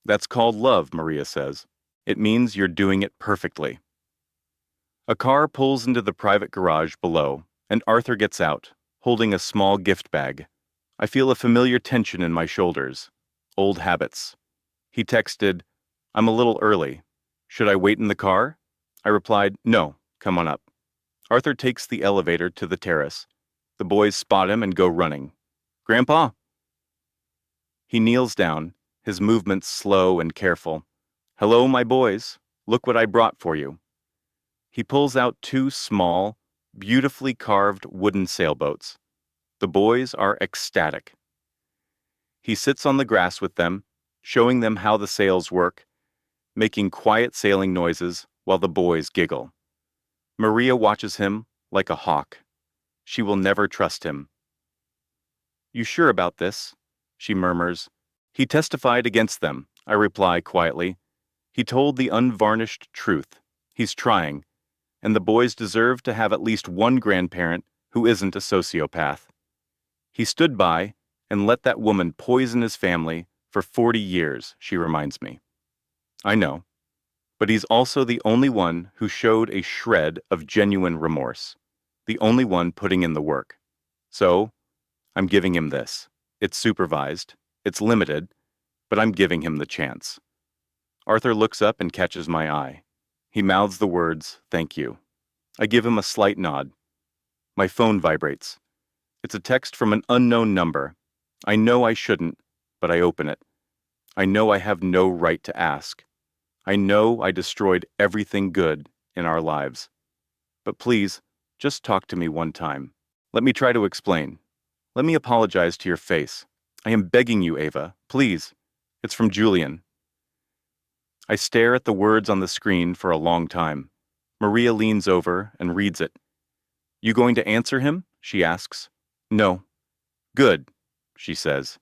"That's called love," Maria says. "It means you're doing it perfectly." A car pulls into the private garage below, and Arthur gets out, holding a small gift bag. I feel a familiar tension in my shoulders. Old habits. He texted, "I'm a little early. Should I wait in the car?" I replied, "No, come on up." Arthur takes the elevator to the terrace. The boys spot him and go running. "Grandpa!" He kneels down, his movements slow and careful. "Hello, my boys. Look what I brought for you." He pulls out 2 small, beautifully carved wooden sailboats. The boys are ecstatic. He sits on the grass with them, showing them how the sails work, making quiet sailing noises while the boys giggle. Maria watches him like a hawk. She will never trust him. "You sure about this?" she murmurs. "He testified against them," I reply quietly. "He told the unvarnished truth. He's trying, and the boys deserve to have at least one grandparent who isn't a sociopath. He stood by and let that woman poison his family for 40 years, she reminds me. I know, but he's also the only one who showed a shred of genuine remorse, the only one putting in the work. So, I'm giving him this. It's supervised, it's limited, but I'm giving him the chance." Arthur looks up and catches my eye. He mouths the words, "Thank you." I give him a slight nod. My phone vibrates. It's a text from an unknown number. I know I shouldn't, but I open it. I know I have no right to ask. I know I destroyed everything good in our lives. But please, just talk to me one time. Let me try to explain. Let me apologize to your face. I am begging you, Ava. Please. It's from Julian. I stare at the words on the screen for a long time. Maria leans over and reads it. You going to answer him? She asks. No. Good, she says.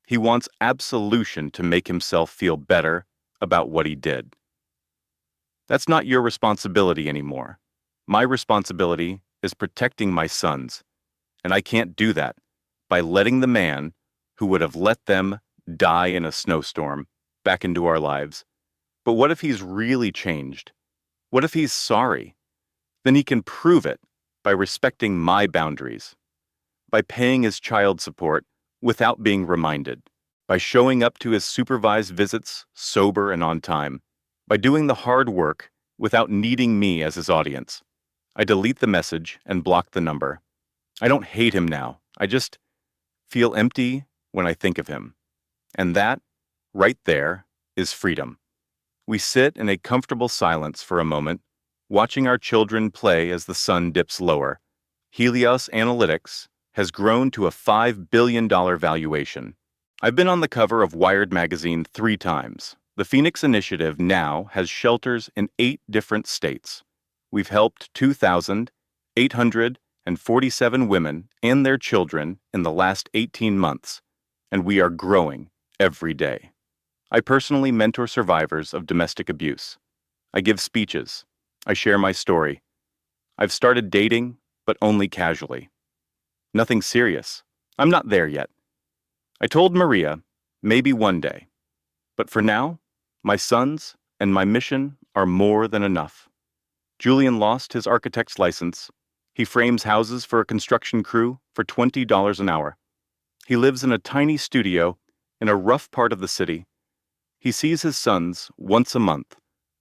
He wants absolution to make himself feel better about what he did. That's not your responsibility anymore. My responsibility is protecting my sons, and I can't do that by letting the man who would have let them die in a snowstorm back into our lives. But what if he's really changed? What if he's sorry? Then he can prove it by respecting my boundaries, by paying his child support without being reminded, by showing up to his supervised visits sober and on time, by doing the hard work without needing me as his audience. I delete the message and block the number. I don't hate him now. I just feel empty when I think of him. And that, right there, is freedom. We sit in a comfortable silence for a moment, watching our children play as the sun dips lower. Helios Analytics has grown to a $5 billion valuation. I've been on the cover of Wired magazine 3 times. The Phoenix Initiative now has shelters in 8 different states. We've helped 2,847 women and their children in the last 18 months, and we are growing every day. I personally mentor survivors of domestic abuse. I give speeches. I share my story. I've started dating, but only casually. Nothing serious. I'm not there yet. I told Maria, maybe one day. But for now, my sons and my mission are more than enough. Julian lost his architect's license. He frames houses for a construction crew for $20 an hour. He lives in a tiny studio in a rough part of the city. He sees his sons once a month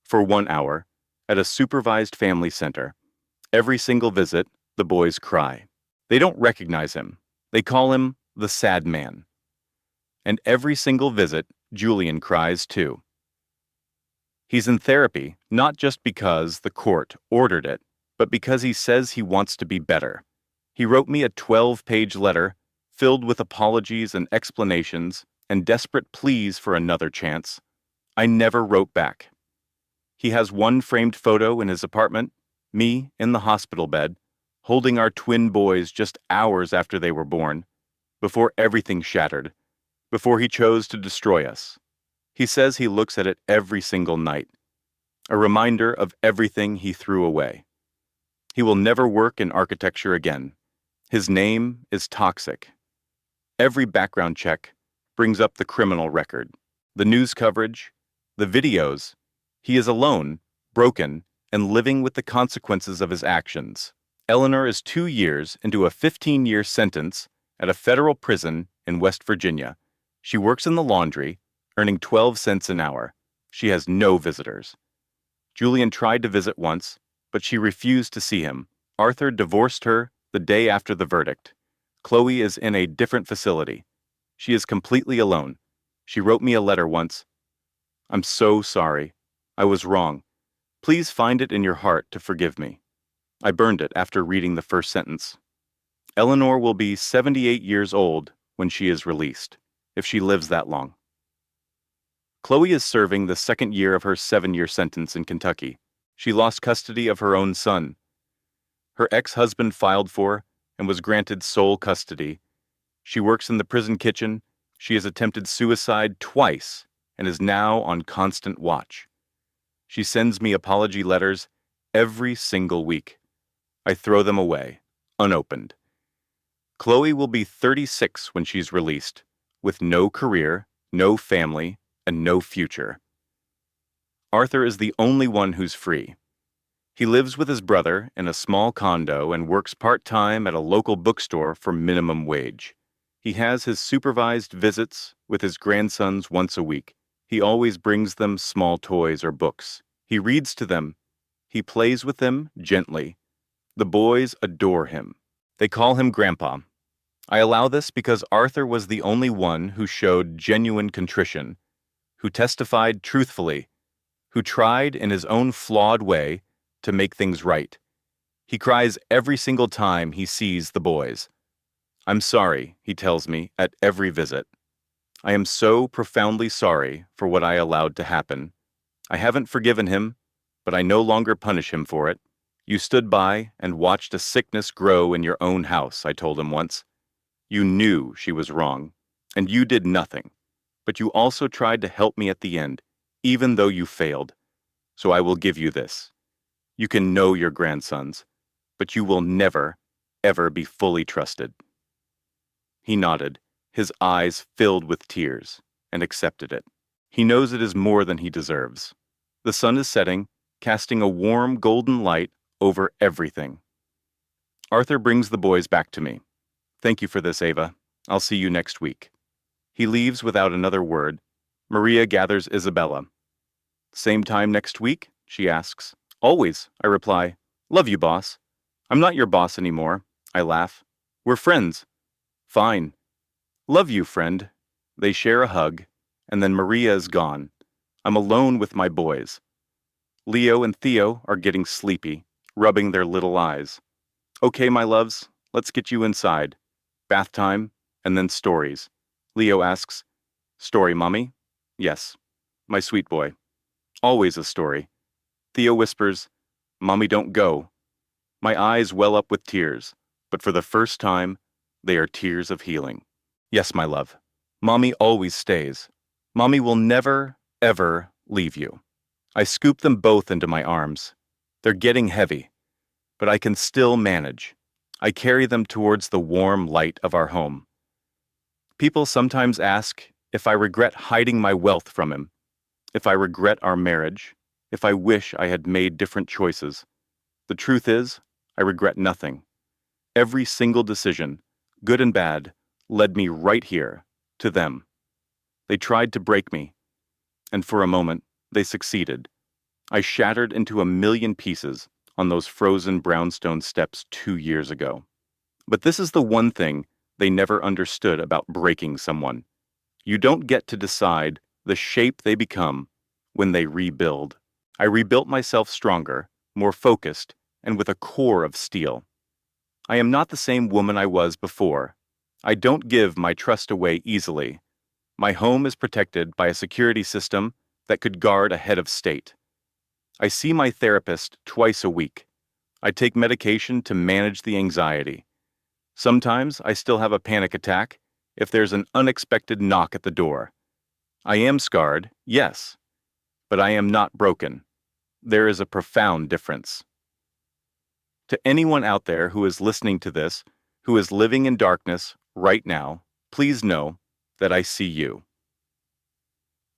for 1 hour at a supervised family center. Every single visit, the boys cry. They don't recognize him. They call him the sad man. And every single visit, Julian cries too. He's in therapy not just because the court ordered it, but because he says he wants to be better. He wrote me a 12-page letter filled with apologies and explanations and desperate pleas for another chance. I never wrote back. He has one framed photo in his apartment, me in the hospital bed, holding our twin boys just hours after they were born, before everything shattered, before he chose to destroy us. He says he looks at it every single night, a reminder of everything he threw away. He will never work in architecture again. His name is toxic. Every background check brings up the criminal record, the news coverage, the videos. He is alone, broken, and living with the consequences of his actions. Eleanor is 2 years into a 15-year sentence at a federal prison in West Virginia. She works in the laundry, earning 12 cents an hour. She has no visitors. Julian tried to visit once, but she refused to see him. Arthur divorced her the day after the verdict. Chloe is in a different facility. She is completely alone. She wrote me a letter once. I'm so sorry. I was wrong. Please find it in your heart to forgive me. I burned it after reading the first sentence. Eleanor will be 78 years old when she is released, if she lives that long. Chloe is serving the 2nd year of her 7-year sentence in Kentucky. She lost custody of her own son. Her ex-husband filed for and was granted sole custody. She works in the prison kitchen. She has attempted suicide twice and is now on constant watch. She sends me apology letters every single week. I throw them away, unopened. Chloe will be 36 when she's released, with no career, no family, and no future. Arthur is the only one who's free. He lives with his brother in a small condo and works part-time at a local bookstore for minimum wage. He has his supervised visits with his grandsons once a week. He always brings them small toys or books. He reads to them. He plays with them gently. The boys adore him. They call him Grandpa. I allow this because Arthur was the only one who showed genuine contrition, who testified truthfully, who tried in his own flawed way to make things right. He cries every single time he sees the boys. I'm sorry, he tells me at every visit. I am so profoundly sorry for what I allowed to happen. I haven't forgiven him, but I no longer punish him for it. You stood by and watched a sickness grow in your own house, I told him once. You knew she was wrong, and you did nothing, but you also tried to help me at the end, even though you failed. So I will give you this. You can know your grandsons, but you will never, ever be fully trusted. He nodded, his eyes filled with tears, and accepted it. He knows it is more than he deserves. The sun is setting, casting a warm golden light over everything. Arthur brings the boys back to me. Thank you for this, Ava. I'll see you next week. He leaves without another word. Maria gathers Isabella. Same time next week? She asks. Always, I reply. Love you, boss. I'm not your boss anymore. I laugh. We're friends. Fine. Love you, friend. They share a hug, and then Maria is gone. I'm alone with my boys. Leo and Theo are getting sleepy, rubbing their little eyes. Okay, my loves, let's get you inside. Bath time, and then stories. Leo asks, Story, Mommy? Yes. My sweet boy. Always a story. Theo whispers, Mommy, don't go. My eyes well up with tears, but for the first time, they are tears of healing. Yes, my love. Mommy always stays. Mommy will never, ever leave you. I scoop them both into my arms. They're getting heavy, but I can still manage. I carry them towards the warm light of our home. People sometimes ask if I regret hiding my wealth from him, if I regret our marriage, if I wish I had made different choices. The truth is, I regret nothing. Every single decision, good and bad, led me right here, to them. They tried to break me, and for a moment, they succeeded. I shattered into a million pieces on those frozen brownstone steps 2 years ago. But this is the one thing they never understood about breaking someone. You don't get to decide the shape they become when they rebuild. I rebuilt myself stronger, more focused, and with a core of steel. I am not the same woman I was before. I don't give my trust away easily. My home is protected by a security system that could guard a head of state. I see my therapist twice a week. I take medication to manage the anxiety. Sometimes I still have a panic attack if there's an unexpected knock at the door. I am scarred, yes, but I am not broken. There is a profound difference. To anyone out there who is listening to this, who is living in darkness right now, please know that I see you.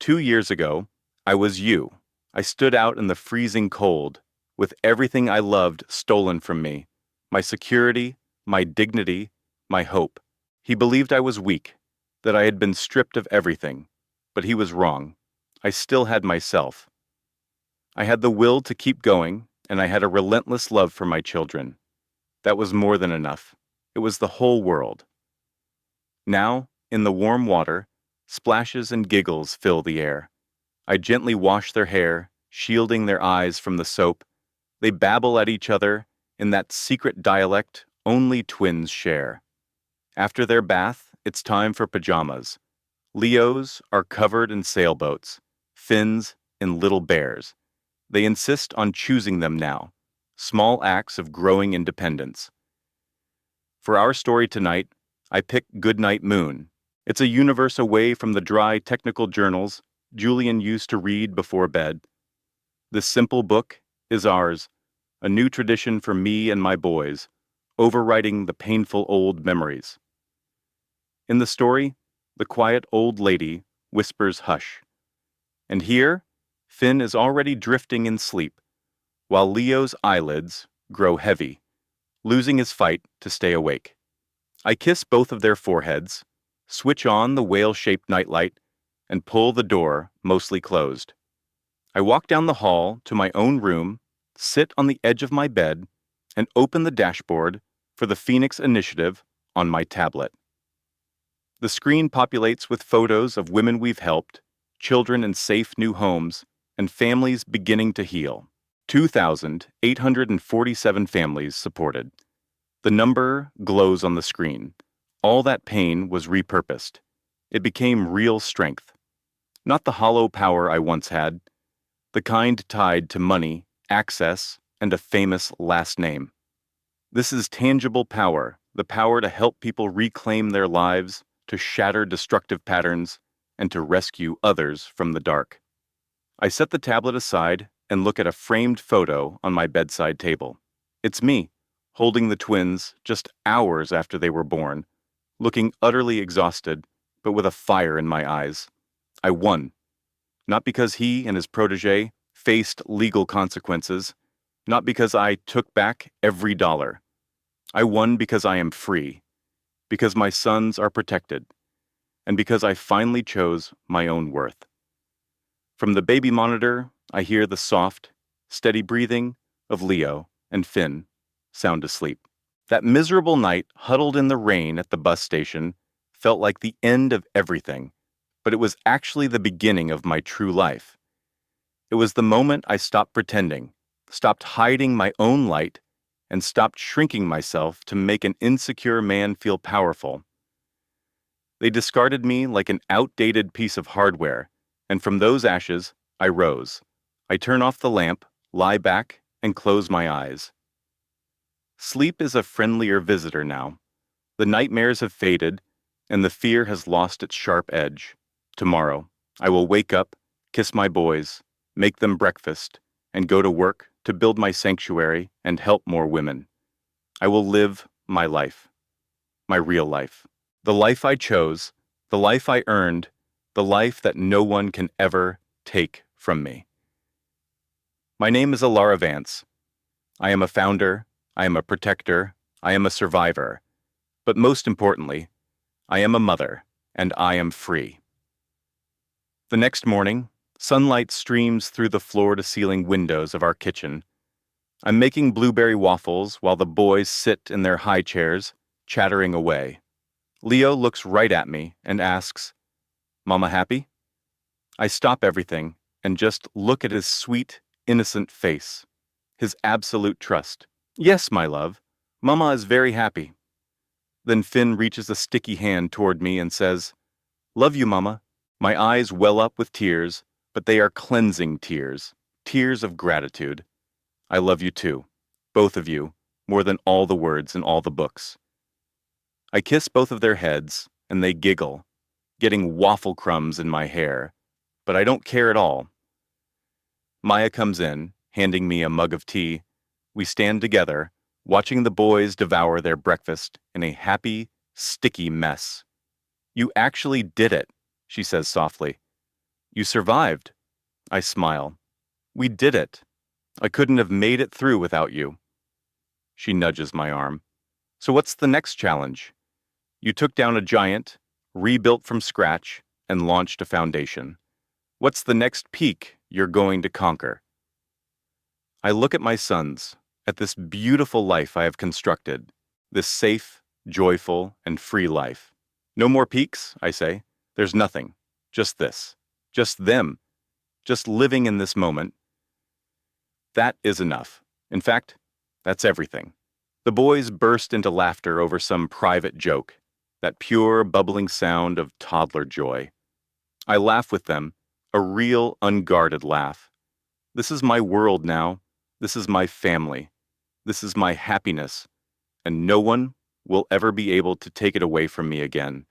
2 years ago, I was you. I stood out in the freezing cold, with everything I loved stolen from me, my security, my dignity, my hope. He believed I was weak, that I had been stripped of everything, but he was wrong. I still had myself. I had the will to keep going, and I had a relentless love for my children. That was more than enough. It was the whole world. Now, in the warm water, splashes and giggles fill the air. I gently wash their hair, shielding their eyes from the soap. They babble at each other in that secret dialect only twins share. After their bath, it's time for pajamas. Leos are covered in sailboats, Finns in little bears. They insist on choosing them now, small acts of growing independence. For our story tonight, I picked Goodnight Moon. It's a universe away from the dry technical journals Julian used to read before bed. This simple book is ours, a new tradition for me and my boys, overwriting the painful old memories. In the story, the quiet old lady whispers hush. And here, Finn is already drifting in sleep, while Leo's eyelids grow heavy, losing his fight to stay awake. I kiss both of their foreheads, switch on the whale-shaped nightlight, and pull the door mostly closed. I walk down the hall to my own room, sit on the edge of my bed, and open the dashboard for the Phoenix Initiative on my tablet. The screen populates with photos of women we've helped, children in safe new homes, and families beginning to heal. 2,847 families supported. The number glows on the screen. All that pain was repurposed. It became real strength. Not the hollow power I once had, the kind tied to money access, and a famous last name. This is tangible power, the power to help people reclaim their lives, to shatter destructive patterns, and to rescue others from the dark. I set the tablet aside and look at a framed photo on my bedside table. It's me, holding the twins just hours after they were born, looking utterly exhausted, but with a fire in my eyes. I won. Not because he and his protege faced legal consequences, not because I took back every dollar. I won because I am free, because my sons are protected, and because I finally chose my own worth. From the baby monitor, I hear the soft, steady breathing of Leo and Finn, sound asleep. That miserable night, huddled in the rain at the bus station, felt like the end of everything, but it was actually the beginning of my true life. It was the moment I stopped pretending, stopped hiding my own light, and stopped shrinking myself to make an insecure man feel powerful. They discarded me like an outdated piece of hardware, and from those ashes, I rose. I turn off the lamp, lie back, and close my eyes. Sleep is a friendlier visitor now. The nightmares have faded, and the fear has lost its sharp edge. Tomorrow, I will wake up, kiss my boys, make them breakfast, and go to work to build my sanctuary and help more women. I will live my life, my real life. The life I chose, the life I earned, the life that no one can ever take from me. My name is Alara Vance. I am a founder, I am a protector, I am a survivor. But most importantly, I am a mother, and I am free. The next morning, sunlight streams through the floor-to-ceiling windows of our kitchen. I'm making blueberry waffles while the boys sit in their high chairs, chattering away. Leo looks right at me and asks, "Mama happy?" I stop everything and just look at his sweet, innocent face, his absolute trust. "Yes, my love, Mama is very happy." Then Finn reaches a sticky hand toward me and says, "Love you, Mama." My eyes well up with tears, but they are cleansing tears, tears of gratitude. I love you too, both of you, more than all the words in all the books. I kiss both of their heads, and they giggle, getting waffle crumbs in my hair, but I don't care at all. Maya comes in, handing me a mug of tea. We stand together, watching the boys devour their breakfast in a happy, sticky mess. "You actually did it," she says softly. "You survived." I smile. "We did it. I couldn't have made it through without you." She nudges my arm. "So what's the next challenge? You took down a giant, rebuilt from scratch, and launched a foundation. What's the next peak you're going to conquer?" I look at my sons, at this beautiful life I have constructed, this safe, joyful, and free life. "No more peaks," I say. "There's nothing. Just this. Just them. Just living in this moment. That is enough. In fact, that's everything." The boys burst into laughter over some private joke, that pure, bubbling sound of toddler joy. I laugh with them, a real, unguarded laugh. This is my world now. This is my family. This is my happiness, and no one will ever be able to take it away from me again.